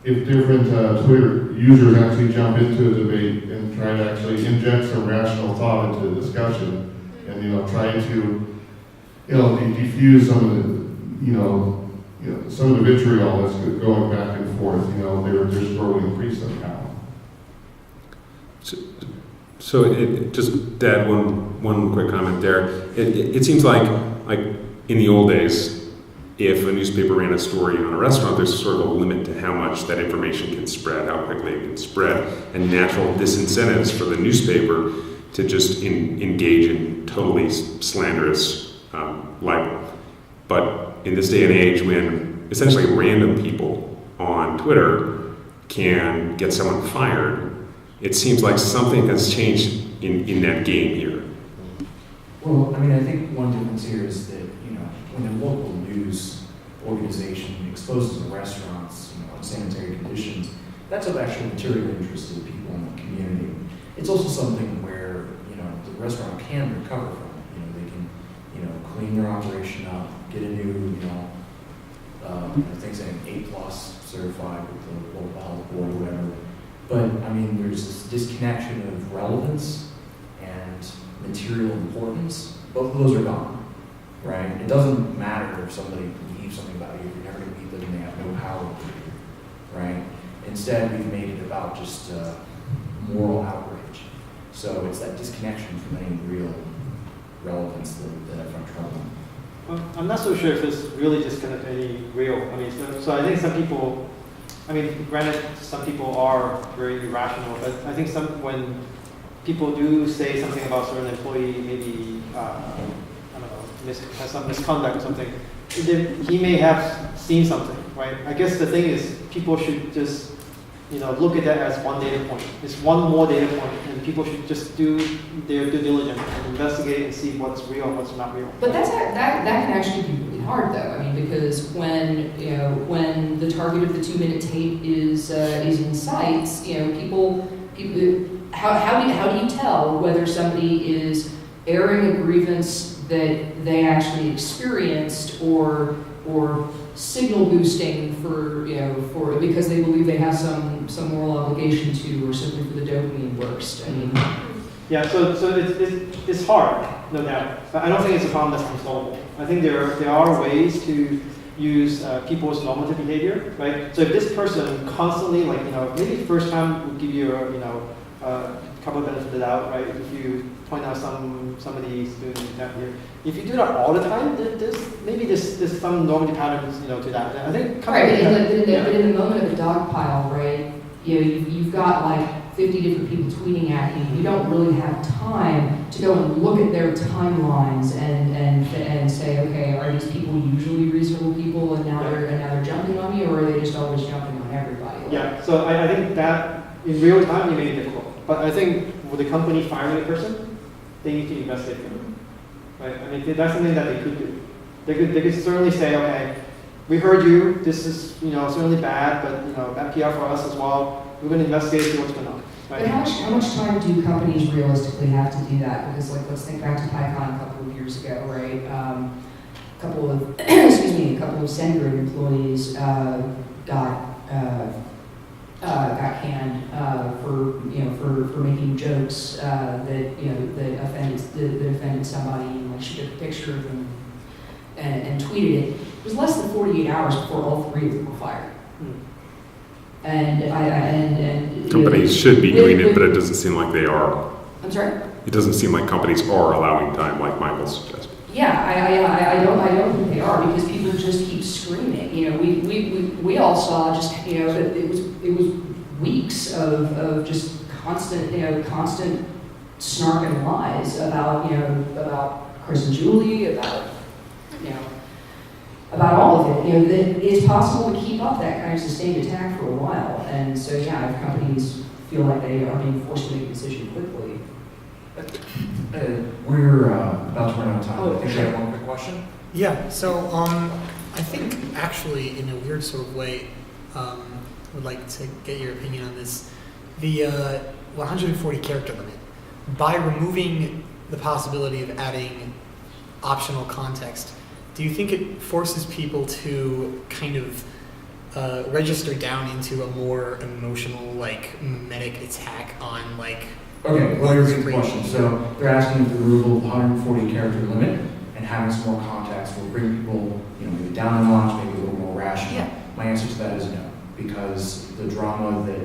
different Twitter users actually jump into a debate and try to actually inject some rational thought into the discussion, and try to defuse some of the some of the vitriol that's going back and forth, their score will increase somehow. So just to add one quick comment there, it seems like in the old days, if a newspaper ran a story on a restaurant, there's sort of a limit to how much that information can spread, how quickly it can spread, and natural disincentives for the newspaper to just engage in totally slanderous libel. But in this day and age, when essentially random people on Twitter can get someone fired, it seems like something has changed in that game here. Well, I think one difference here is that, when a local news organization exposes restaurants, unsanitary conditions, that's of actual material interest to the people in the community. It's also something where, the restaurant can recover from. They can, clean their operation up, get a new, things saying A+ certified with the local health board or whatever. But, there's this disconnection of relevance and material importance. Both of those are gone, right? It doesn't matter if somebody believes something about you, you're never going to beat them and they have no power over you, right? Instead, we've made it about just moral outrage. So it's that disconnection from any real relevance that I find troubling. I'm not so sure if it's really just kind of any real. So I think some people, granted, some people are very irrational, but I think when people do say something about certain employee, maybe, has some misconduct or something, he may have seen something, right? I guess the thing is, people should just, look at that as one data point. It's one more data point, and people should just do their due diligence and investigate and see what's real and what's not real. But that can actually be really hard, though. Because when the target of the 2-minute tape is in sight, people how do you tell whether somebody is airing a grievance that they actually experienced or signal boosting for because they believe they have some moral obligation to, or simply for the dopamine burst? Yeah, so it's hard, no doubt. But I don't think it's a problem that's controllable. I think there are ways to use people's normative behavior, right? So if this person constantly, maybe the first time would give you a couple of benefits of the doubt, right? If you point out somebody's doing that here, if you do that all the time, there's some normative patterns, to that. I think. Right, but in the moment of a dog pile, right? You've got 50 different people tweeting at you. You don't really have time to go and look at their timelines and say, okay, are these people usually reasonable people and now they're jumping on me, or are they just always jumping on everybody? Yeah. So I think that in real time it may be difficult, but I think with the company firing a person, they need to investigate them. Right? That's something that they could do. They could certainly say, okay, we heard you. This is certainly bad, but bad PR for us as well. We're going to investigate, see what's going on. Right? But how much time do companies realistically have to do that? Because let's think back to PyCon a couple of years ago, right? A couple of SendGrid employees got canned for making jokes that offended somebody, and she took a picture of them and tweeted it. It was less than 48 hours before all 3 of them were fired. And Companies should be doing it, but it doesn't seem like they are. I'm sorry? It doesn't seem like companies are allowing time, like Michael suggested. Yeah, I don't think they are, because people just keep screaming. We all saw just that it it was weeks of just constant snark and lies about Chris and Julie, about all of it. That it's possible to keep up that kind of sustained attack for a while. And so, yeah, if companies feel like they are being forced to make a decision quickly. We're about to run out of time. Oh, I think we have one quick question. Yeah, so I think actually, in a weird sort of way, would like to get your opinion on this. The 140 character limit, by removing the possibility of adding optional context, do you think it forces people to kind of register down into a more emotional, like, medic attack on, like... Okay, well, here's the question. So they're asking if the removal of 140 character limit and having some more context will bring people, maybe down a notch, maybe a little more rational. Yeah. My answer to that is no, because the drama that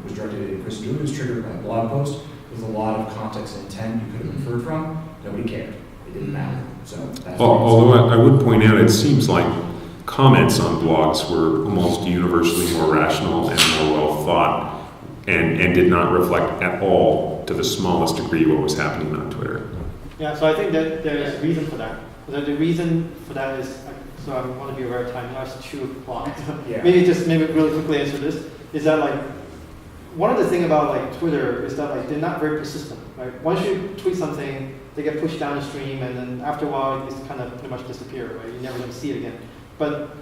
was directed at Chris and Julie was triggered by a blog post with a lot of context and intent you could have inferred from. Nobody cared. It didn't matter. So that's Although I would point out, it seems like comments on blogs were almost universally more rational and more well thought, and did not reflect at all, to the smallest degree, what was happening on Twitter. Yeah, so I think that there is a reason for that. The reason for that is, so I want to be aware of time, now it's 2 o'clock. Yeah. Maybe really quickly answer this, is that like, one of the things about like Twitter is that like they're not very persistent, right? Once you tweet something, they get pushed downstream, and then after a while, it's kind of pretty much disappear, right? You're never going to see it again. But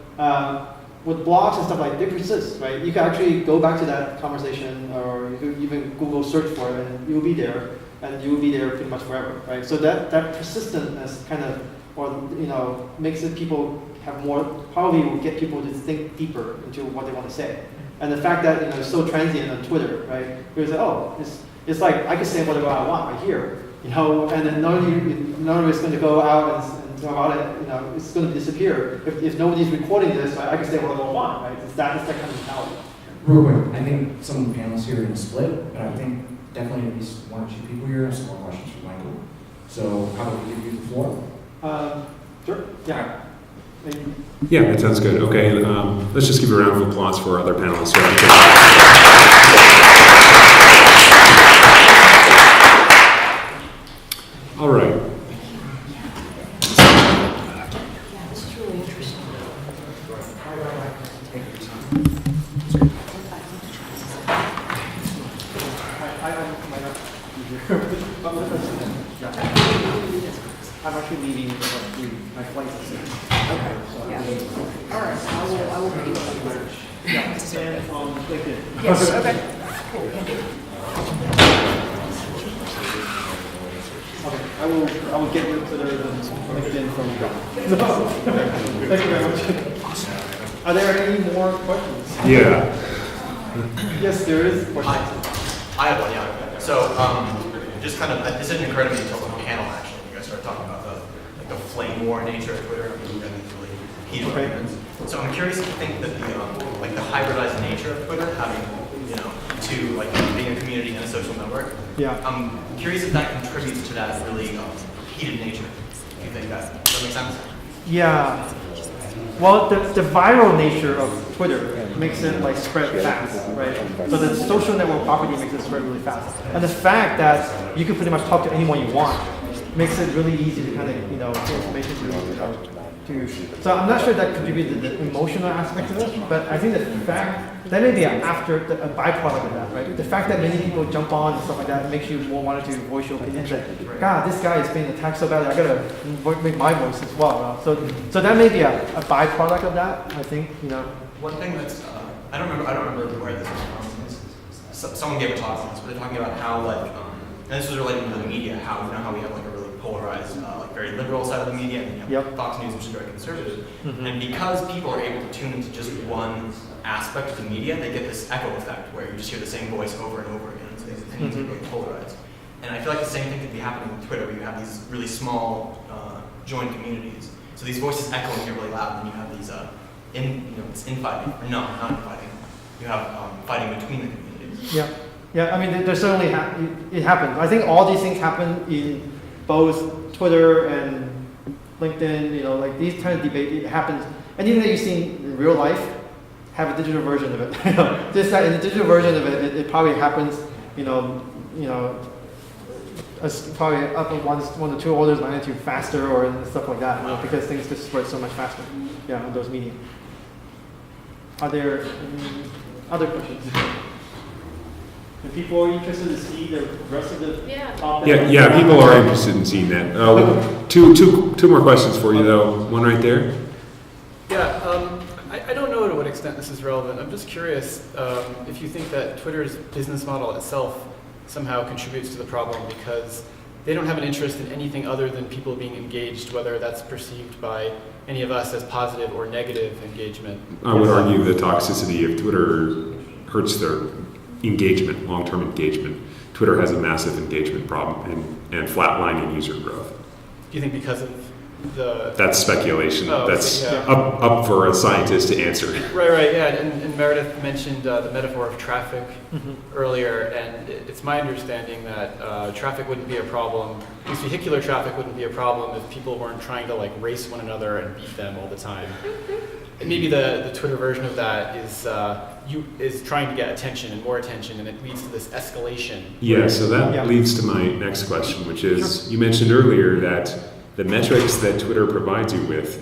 with blogs and stuff, like, they persist, right? You can actually go back to that conversation, or you could even Google search for it, and you'll be there, and you'll be there pretty much forever, right? So that persistentness kind of, makes it people have more, probably will get people to think deeper into what they want to say. And the fact that, it's so transient on Twitter, right? Where it's like, I can say whatever I want right here, and then none of it's going to go out and talk about it, it's going to disappear. If nobody's recording this, I can say whatever I want, right? It's that kind of mentality. Real quick, I think some of the panelists here are going to split, but I think definitely at least 1 or 2 people here have some more questions for Michael. So how about we give you the floor? Sure, yeah. Yeah, that sounds good. Okay, let's just give a round of applause for our other panelists. All right. This is really interesting. I'm actually leaving my flight is soon. Okay. Yeah. All right. I will be there. Yeah, and on LinkedIn. Yes. Okay. Cool. Okay. I will get you to the LinkedIn from Thank you very much. Are there any more questions? Yeah. Yes, there is questions. I have one, yeah. So, just kind of, this didn't occur to me until the panel, actually. You guys started talking about the flame war nature of Twitter. I mean, really heated arguments. So I'm curious if you think that the hybridized nature of Twitter, having, being a community and a social network. Yeah. I'm curious if that contributes to that really heated nature. Do you think that? Does that make sense? Yeah. Well, the viral nature of Twitter makes it spread fast, right? So the social network property makes it spread really fast. And the fact that you can pretty much talk to anyone you want makes it really easy to kind of, get information to. So I'm not sure that contributed to the emotional aspect of it, but I think the fact, that may be a byproduct of that, right? The fact that many people jump on and stuff like that makes you more wanted to voice your opinion. That, God, this guy is being attacked so badly, I gotta make my voice as well. So that may be a byproduct of that, I think, One thing that's, I don't remember where this was from. Someone gave a talk on this, but they're talking about how, and this was related to the media, how we have a really polarized, very liberal side of the media, and you have Fox News, which is very conservative. Mm-hmm. And because people are able to tune into just one aspect of the media, they get this echo effect where you just hear the same voice over and over again. So these opinions are really polarized. And I feel like the same thing could be happening with Twitter, where you have these really small joined communities. So these voices echoing here really loud, and you have these it's infighting, or no, not infighting. You have fighting between the communities. Yeah. I mean, there's certainly it happens. I think all these things happen in both Twitter and LinkedIn. These kind of debate, it happens. Anything that you see in real life have a digital version of it. Just that in the digital version of it, it probably happens, probably up in one or two orders of magnitude faster or stuff like that, because things just spread so much faster, on those media. Are there other questions? Are people interested to see the rest of the top? Yeah, people are interested in seeing that. Two more questions for you though. One right there. Yeah, I don't know to what extent this is relevant. I'm just curious if you think that Twitter's business model itself somehow contributes to the problem, because they don't have an interest in anything other than people being engaged, whether that's perceived by any of us as positive or negative engagement. I would argue the toxicity of Twitter hurts their engagement, long-term engagement. Twitter has a massive engagement problem and flatlining user growth. Do you think because of the... That's speculation. Oh, That's yeah. up for a scientist to answer. Right, yeah. And Meredith mentioned the metaphor of traffic earlier, and it's my understanding that traffic wouldn't be a problem, at least vehicular traffic wouldn't be a problem if people weren't trying to like race one another and beat them all the time. And maybe the Twitter version of that is trying to get attention and more attention, and it leads to this escalation. Yeah, so that leads to my next question, which is, you mentioned earlier that the metrics that Twitter provides you with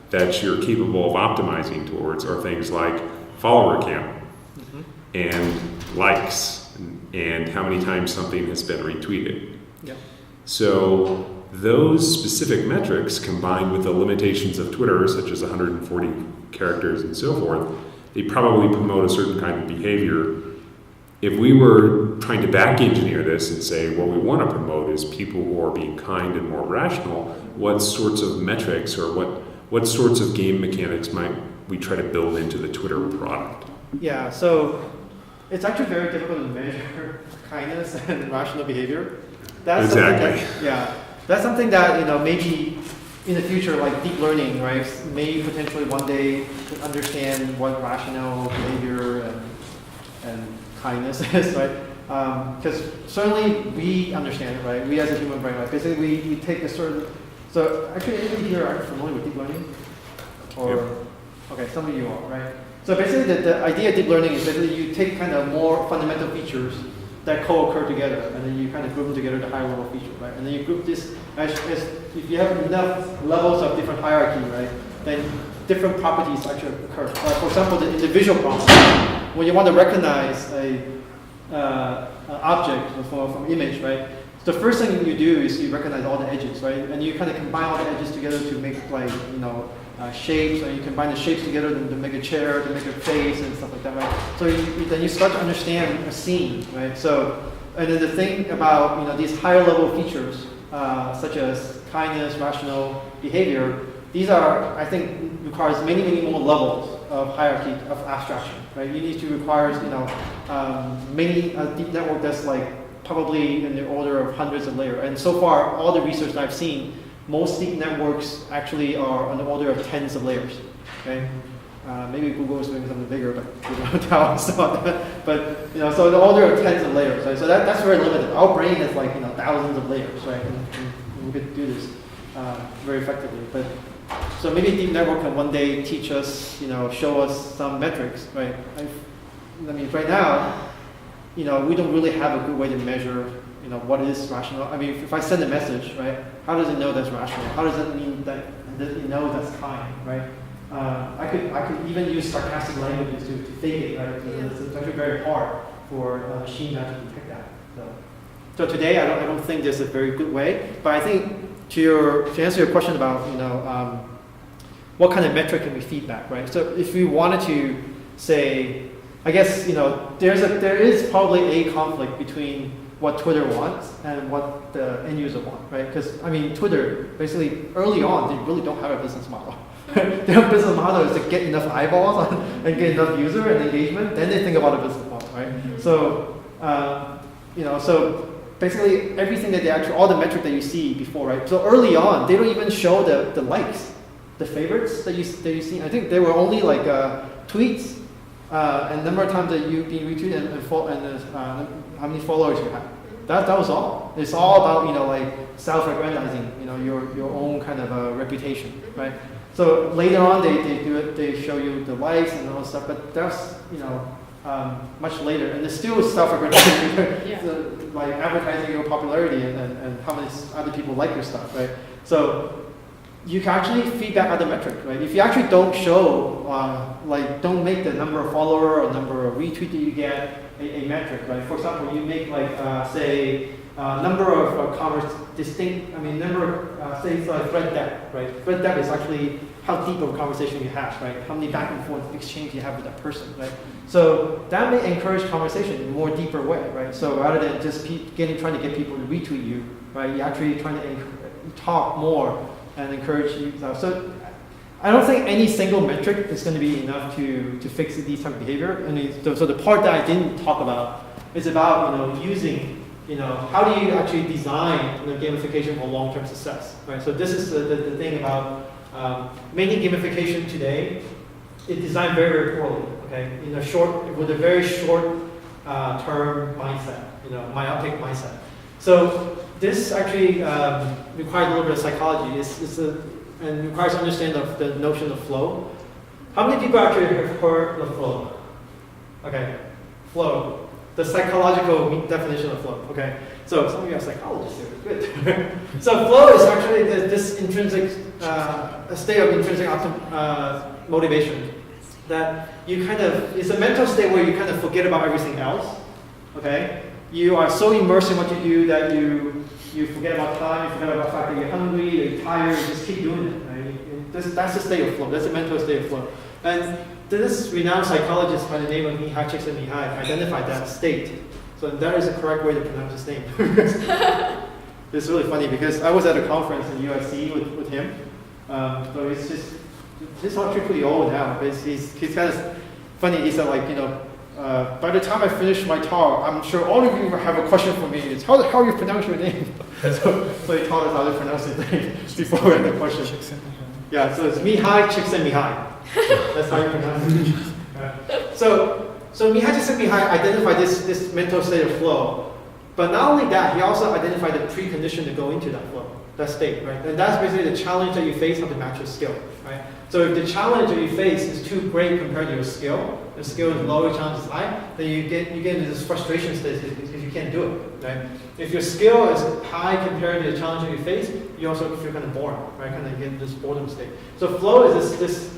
that you're capable of optimizing towards are things like follower count and likes and how many times something has been retweeted. So those specific metrics combined with the limitations of Twitter, such as 140 characters and so forth, they probably promote a certain kind of behavior. If we were trying to back engineer this and say what we want to promote is people who are being kind and more rational, what sorts of metrics or what sorts of game mechanics might we try to build into the Twitter product? Yeah, so it's actually very difficult to measure kindness and rational behavior. That's exactly. That's something that maybe in the future, like deep learning, right, may potentially one day understand what rational behavior and kindness is, right? Because certainly we understand it, right? We as a human brain, right? Basically, we take a certain. So actually, anybody here are familiar with deep learning? Or okay, some of you are, right? So basically, the idea of deep learning is basically you take kind of more fundamental features that co-occur together, and then you kind of group them together to higher level feature, right? And then you group this as if you have enough levels of different hierarchy, right? Then different properties actually occur. For example, in the visual problem, when you want to recognize an object from image, right? The first thing you do is you recognize all the edges, right? And you kind of combine all the edges together to make like shapes, and you combine the shapes together to make a chair, to make a face, and stuff like that, right? So then you start to understand a scene, right? So, and then the thing about these higher level features, such as kindness, rational behavior, these are, I think, requires many more levels of hierarchy of abstraction, right? You need to require, many deep network that's like probably in the order of hundreds of layers. And so far, all the research that I've seen, most deep networks actually are on the order of tens of layers. Okay, maybe Google is doing something bigger, but we don't tell us about that. But so the order of tens of layers. Right? So that's very limited. Our brain is like thousands of layers, right? And we could do this very effectively. But so maybe deep network can one day teach us, show us some metrics, right? I mean, right now, we don't really have a good way to measure, what is rational. I mean, if I send a message, right, how does it know that's rational? How does it mean that it knows that's kind, right? I could even use sarcastic languages to fake it, right? It's actually very hard for a machine not to detect that. So today, I don't think there's a very good way, but I think to answer your question about, what kind of metric can we feed back, right? So if we wanted to say, I guess, there is probably a conflict between what Twitter wants and what the end user wants, right? Because, I mean, Twitter, basically, early on, they really don't have a business model. Their business model is to get enough eyeballs and get enough user and engagement, then they think about a business model, right? So, so basically, everything that they actually, all the metric that you see before, right? So early on, they don't even show the likes, the favorites that you see. I think they were only like tweets, and number of times that you've been retweeted and how many followers you have. That was all. It's all about like self-aggrandizing, your own kind of reputation, right? So later on, they do it. They show you the likes and all that stuff. But that's much later, and there's still stuff we're going to do, so, like advertising your popularity and how many other people like your stuff, right? So you can actually feedback other metric, right? If you actually don't show, don't make the number of follower or number of retweet that you get a metric, right? For example, you make number of number of, say it's like thread depth, right? Thread depth is actually how deep of a conversation you have, right? How many back and forth exchange you have with that person, right? So that may encourage conversation in a more deeper way, right? So rather than just trying to get people to retweet you, right? You're actually trying to talk more and encourage you. So I don't think any single metric is going to be enough to fix these type of behavior. So the part that I didn't talk about is about using. How do you actually design gamification for long-term success, right? So this is the thing about many gamification today. It's designed very, very poorly, okay? With a very short-term mindset, myopic mindset. So this actually requires a little bit of psychology. And requires understanding of the notion of flow. How many people actually have heard of flow? Okay, flow. The psychological definition of flow, okay? So some of you are psychologists here, good. So flow is actually this intrinsic, a state of intrinsic motivation that you it's a mental state where you kind of forget about everything else, okay? You are so immersed in what you do that you forget about time, you forget about the fact that you're hungry, you're tired, you just keep doing it, right? That's the state of flow, that's the mental state of flow. And this renowned psychologist by the name of Mihai Csikszentmihalyi identified that state. So that is the correct way to pronounce his name. It's really funny because I was at a conference in USC with him. So he's actually pretty old now, but he's kind of funny. He said by the time I finish my talk, I'm sure all of you have a question for me. It's how you pronounce your name. so he taught us how to pronounce his name before we had the question. Yeah, so it's Mihai Csikszentmihalyi. That's how you pronounce it. So Mihai Csikszentmihalyi identified this mental state of flow. But not only that, he also identified the precondition to go into that flow, that state, right? And that's basically the challenge that you face, how to match your skill, right? So if the challenge that you face is too great compared to your skill, the skill is low, the challenge is high, then you get into this frustration state because you can't do it, right? If your skill is high compared to the challenge that you face, you also feel kind of bored, right? Kind of get into this boredom state. So flow is this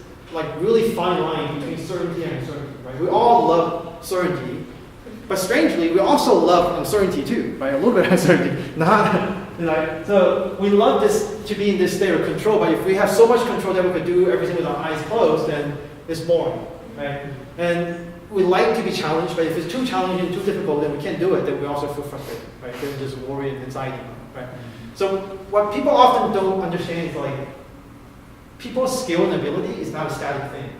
really fine line between certainty and uncertainty, right? We all love certainty, but strangely, we also love uncertainty too, right? A little bit of uncertainty. So we love this to be in this state of control, but if we have so much control that we could do everything with our eyes closed, then it's boring, right? And we like to be challenged, but if it's too challenging, too difficult, then we can't do it, then we also feel frustrated, right? Then just worry and anxiety, right? So what people often don't understand is people's skill and ability is not a static thing.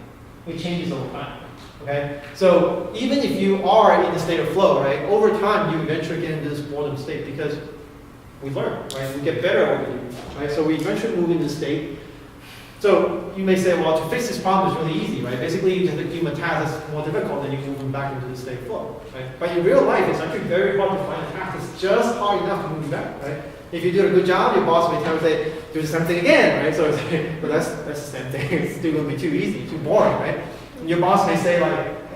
It changes over time. Okay? So even if you are in the state of flow, right, over time you eventually get into this boredom state because we learn, right? We get better at what we do, right? So we eventually move into this state. So you may say, well, to fix this problem is really easy, right? Basically, you have to give them a task that's more difficult, then you move them back into the state of flow, right? But in real life, it's actually very hard to find a task that's just hard enough to move you back, right? If you do a good job, your boss may tell you, say, do the same thing again, right? So that's the same thing. It's still going to be too easy, too boring, right? And your boss may say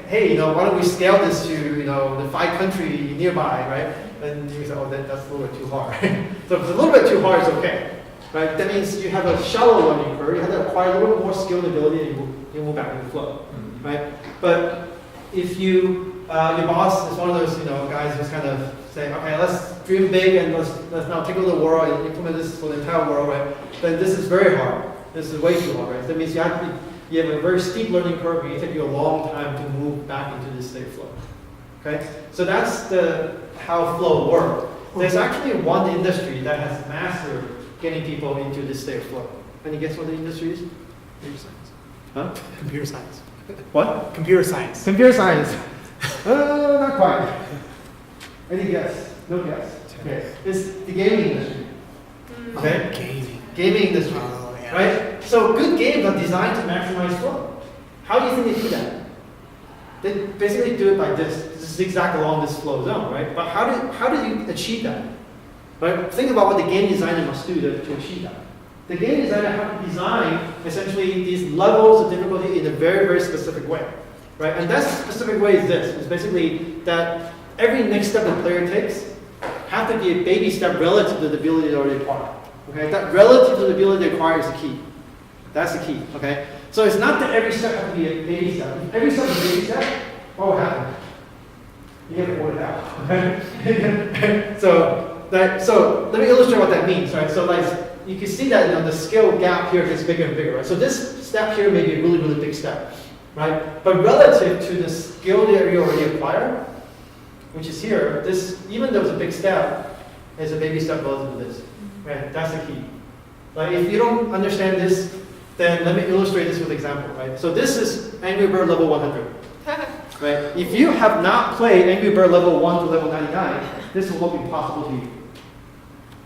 hey, why don't we scale this to, the 5 country nearby, right? And you say, oh, that's a little bit too hard, right? So if it's a little bit too hard, it's okay, right? That means you have a shallow learning curve. You have to acquire a little bit more skill and ability, and you move back into flow, right? But if your boss is one of those, guys who's kind of say, okay, let's dream big and let's now take over the world and implement this for the entire world, right? Then this is very hard. This is way too hard, right? That means you have a very steep learning curve, and it takes you a long time to move back into this state of flow. Okay? So that's how flow works. There's actually one industry that has mastered getting people into this state of flow. Any guess what the industry is? Computer science. Huh? Computer science. What? Computer science. Computer science. Not quite. Any guess? No guess. Okay. It's the gaming industry. Okay? Gaming industry. Oh, yeah. Right? So good games are designed to maximize flow. How do you think they do that? They basically do it by this zigzag along this flow zone, right? But how do you achieve that? Right? Think about what the game designer must do to achieve that. the game designer have to design essentially these levels of difficulty in a very, very specific way, right? And that specific way is this. It's basically that every next step the player takes have to be a baby step relative to the ability they already acquired. Okay, that relative to the ability they acquire is the key. That's the key. Okay, so it's not that every step has to be a baby step. If every step is a baby step, what will happen? You get it worked out. Okay, so let me illustrate what that means. Right, so like you can see that the skill gap here gets bigger and bigger. Right, so this step here may be a really, really big step, right? But relative to the skill that you already acquired, which is here, this, even though it's a big step, is a baby step relative to this. Right? That's the key. Like if you don't understand this, then let me illustrate this with an example. Right? So this is Angry Bird level 100. Right? If you have not played Angry Bird level 1 to level 99, this will not be possible to you.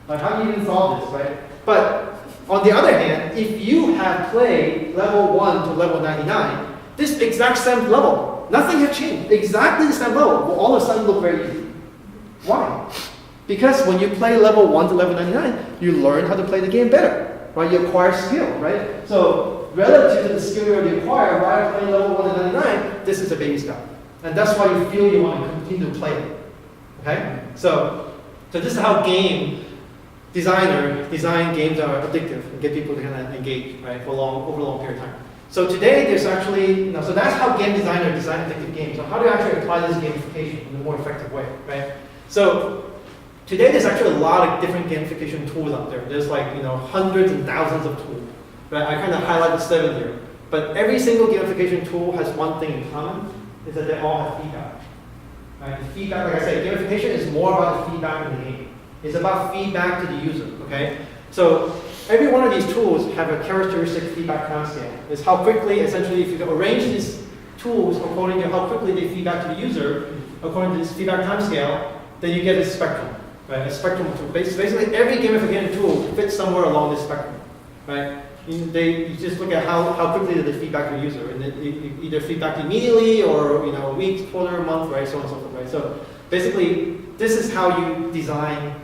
Like how do you even solve this, right? But on the other hand, if you have played level 1 to level 99, this exact same level, nothing has changed. Exactly the same level will all of a sudden look very easy. Why? Because when you play level 1 to level 99, you learn how to play the game better, right? You acquire skill, right? So relative to the skill you already acquire, while playing level 1 to 99, this is a baby step. And that's why you feel you want to continue to play it, okay? So this is how game designers design games that are addictive and get people to kind of engage, right, over a long period of time. So today there's actually, so that's how game designers design addictive games. So how do you actually apply this gamification in a more effective way, right? So today there's actually a lot of different gamification tools out there. There's like, hundreds and thousands of tools, right? I kind of highlighted 7 here. But every single gamification tool has one thing in common, is that they all have feedback. Right? The feedback, like I said, gamification is more about the feedback in the game. It's about feedback to the user, okay? So every one of these tools have a characteristic feedback time scale. It's how quickly, essentially, if you arrange these tools according to how quickly they feedback to the user, according to this feedback time scale, then you get a spectrum, right? A spectrum of tools. Basically, every gamification tool fits somewhere along this spectrum, right? You just look at how quickly they feedback to the user, and then either feedback immediately or weeks, quarter, month, right? So on and so forth, right? So basically, this is how you design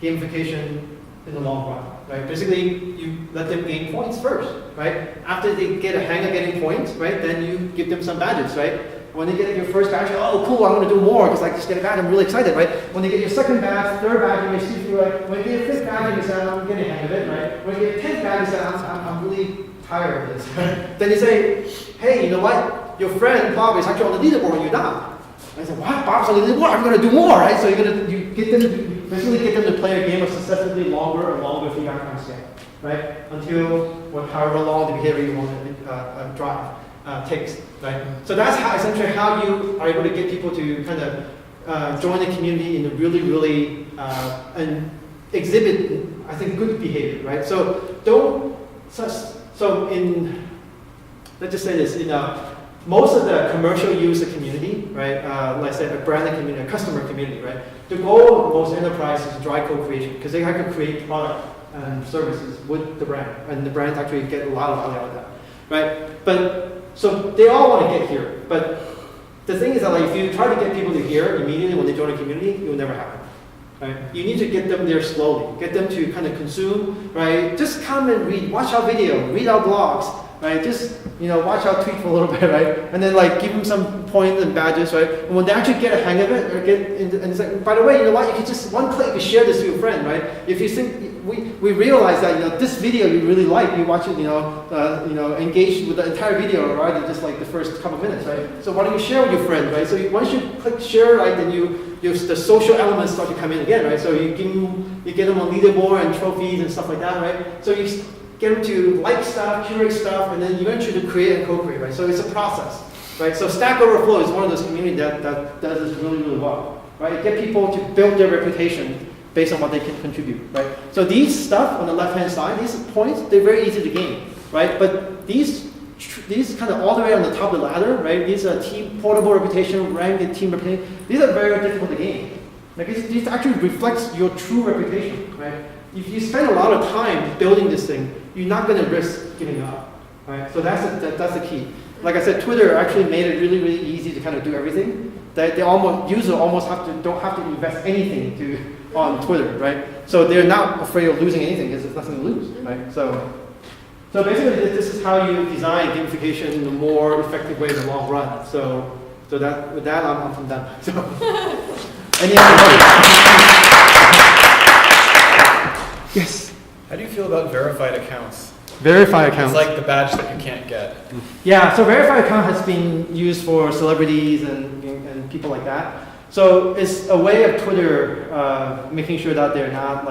gamification in the long run, right? Basically, you let them gain points first, right? After they get a hang of getting points, right? Then you give them some badges, right? When they get your first badge, oh cool, I'm going to do more because I just get a badge, I'm really excited, right? When they get your second badge, third badge, you may see through, right? When they get your fifth badge, you say, I'm getting a hang of it, right? When you get your 10th badge, you say, I'm really tired of this, right? Then you say, hey, you know what? Your friend Bob is actually on the leaderboard, you're not. I said, what? Bob's on the leaderboard? I'm going to do more, right? So you basically get them to play a game of successively longer and longer feedback time scale, right? Until however long the behavior you want to drive takes, right? So that's essentially how you are able to get people to kind of join the community in a really, really and exhibit, I think, good behavior, right? So let's just say this, most of the commercial user community, right? Like I said, a branded community, a customer community, right? The goal of most enterprises is drive co-creation because they have to create product and services with the brand, and the brands actually get a lot of value out of that, right? But so they all want to get here, but the thing is that if you try to get people to here immediately when they join a community, it will never happen. Right? You need to get them there slowly, get them to kind of consume, right? Just come and read, watch our video, read our blogs, right? Just watch our tweet for a little bit, right? And then give them some points and badges, right? And when they actually get a hang of it, or and it's like, by the way, you know what? You can just one click, you share this to your friend, right? If you think we realize that this video you really like, you watch it, engage with the entire video rather than just the first couple minutes, right? So why don't you share with your friend, right? So once you click share, right, then the social elements start to come in again, right? So you get them on leaderboard and trophies and stuff like that, right? So you get them to like stuff, curate stuff, and then eventually to create and co-create, right? So it's a process, right? So Stack Overflow is one of those communities that does this really, really well, right? Get people to build their reputation based on what they can contribute, right? So these stuff on the left-hand side, these points, they're very easy to gain, right? But these kind of all the way on the top of the ladder, right? These are team portable reputation, ranked team reputation. These are very difficult to gain. These actually reflects your true reputation, right? If you spend a lot of time building this thing, you're not going to risk giving up, right? So that's the key. Like I said, Twitter actually made it really, really easy to kind of do everything. They users almost don't have to invest anything on Twitter, right? So they're not afraid of losing anything because there's nothing to lose, right? So basically, this is how you design gamification in a more effective way in the long run. So with that, I'm done. So, any other questions? Yes. How do you feel about verified accounts? Verified accounts. It's like the badge that you can't get. Yeah, so verified account has been used for celebrities and people like that. So it's a way of Twitter making sure that they're not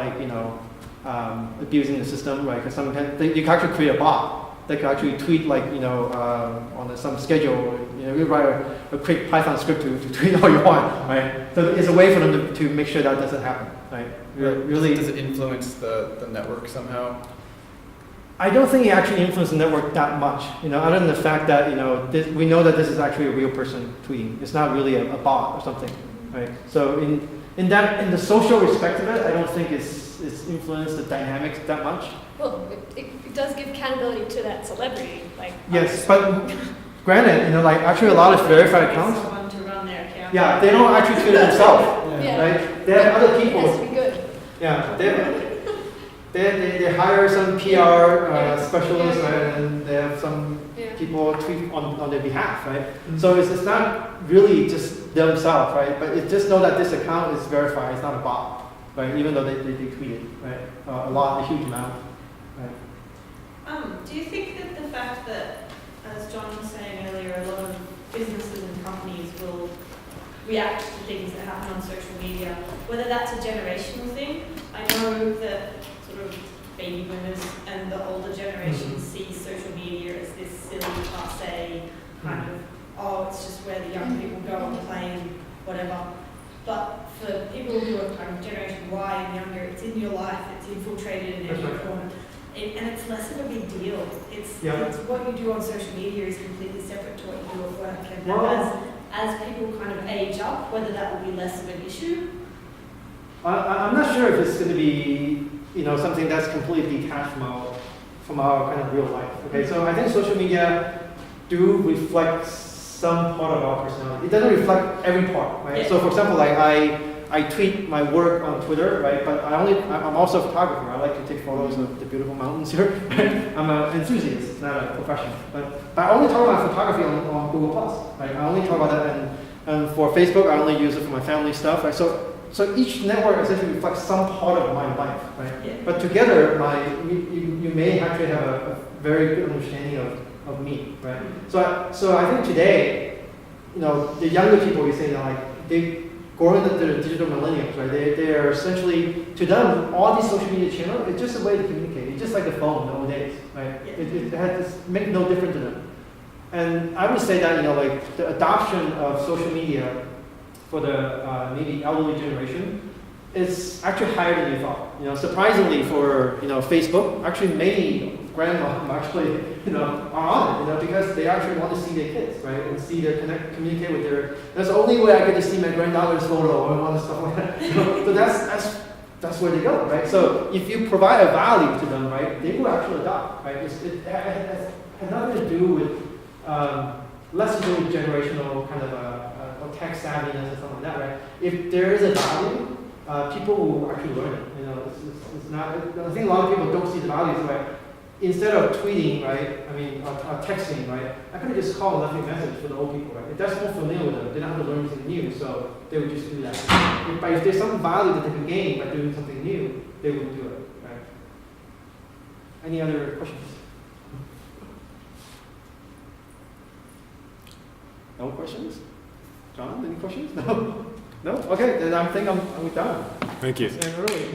abusing the system, right? Because you can actually create a bot that can actually tweet on some schedule. You write a quick Python script to tweet all you want, right? So it's a way for them to make sure that doesn't happen, right? Really, does it influence the network somehow? I don't think it actually influences the network that much, other than the fact that, we know that this is actually a real person tweeting. It's not really a bot or something, right? So in the social respect of it, I don't think it's influenced the dynamics that much. Well, it does give accountability to that celebrity. Yes, but granted, actually a lot of verified accounts, someone to run their account. yeah, they don't actually tweet it themselves, Yeah. right? They have other people. It has to be good. Yeah, they hire some PR specialists, right, and they have some people tweet on their behalf, right? So it's not really just themselves, right? But it just know that this account is verified, it's not a bot, right? Even though they tweet it, right? A huge amount, right? Do you think that the fact that, as John was saying earlier, a lot of businesses and companies will react to things that happen on social media, whether that's a generational thing? I know that sort of baby boomers and the older generation see social media as this silly, passe kind of, it's just where the young people go and play and whatever. But for people who are kind of Generation Y and younger, it's in your life, it's infiltrated in every corner. And it's less of a big deal. It's what you do on social media is completely separate to what you do at work. And as people kind of age up, whether that will be less of an issue. I'm not sure if it's going to be something that's completely detached from our kind of real life. Okay, so I think social media do reflect some part of our personality. It doesn't reflect every part, right? Yeah. So for example, I tweet my work on Twitter, right? But I'm also a photographer. I like to take photos of the beautiful mountains here. I'm an enthusiast, not a professional. But I only talk about photography on Google Plus, right? I only talk about that, and for Facebook, I only use it for my family stuff, right? So each network essentially reflects some part of my life, right? Yeah. But together, you may actually have a very good understanding of me, right? So I think today, the younger people, we say they growing up the digital millennials, right? They are essentially, to them, all these social media channels, it's just a way to communicate. It's just like the phone in the old days, right? Yeah. It has make no difference to them. And I would say that, the adoption of social media for the maybe elderly generation is actually higher than you thought. Surprisingly for Facebook, actually many grandmoms actually are on it, because they actually want to see their kids, right, and see their communicate with their. That's the only way I get to see my granddaughter's photo and all this stuff like that. So that's where they go, right? So if you provide a value to them, right, they will actually adopt, right? It has nothing to do with less to do with generational kind of tech savviness or something like that, right? If there is a value, people will actually learn it. It's not. I think a lot of people don't see the value, right? Instead of tweeting, right? Texting, right? I could have just called and left a message for the old people, right? If that's more familiar with them, they don't have to learn anything new, so they would just do that. But if there's some value that they can gain by doing something new, they would do it, right? Any other questions? No questions? John, any questions? No? No? Okay, then I think I'm done. Thank you. It's early.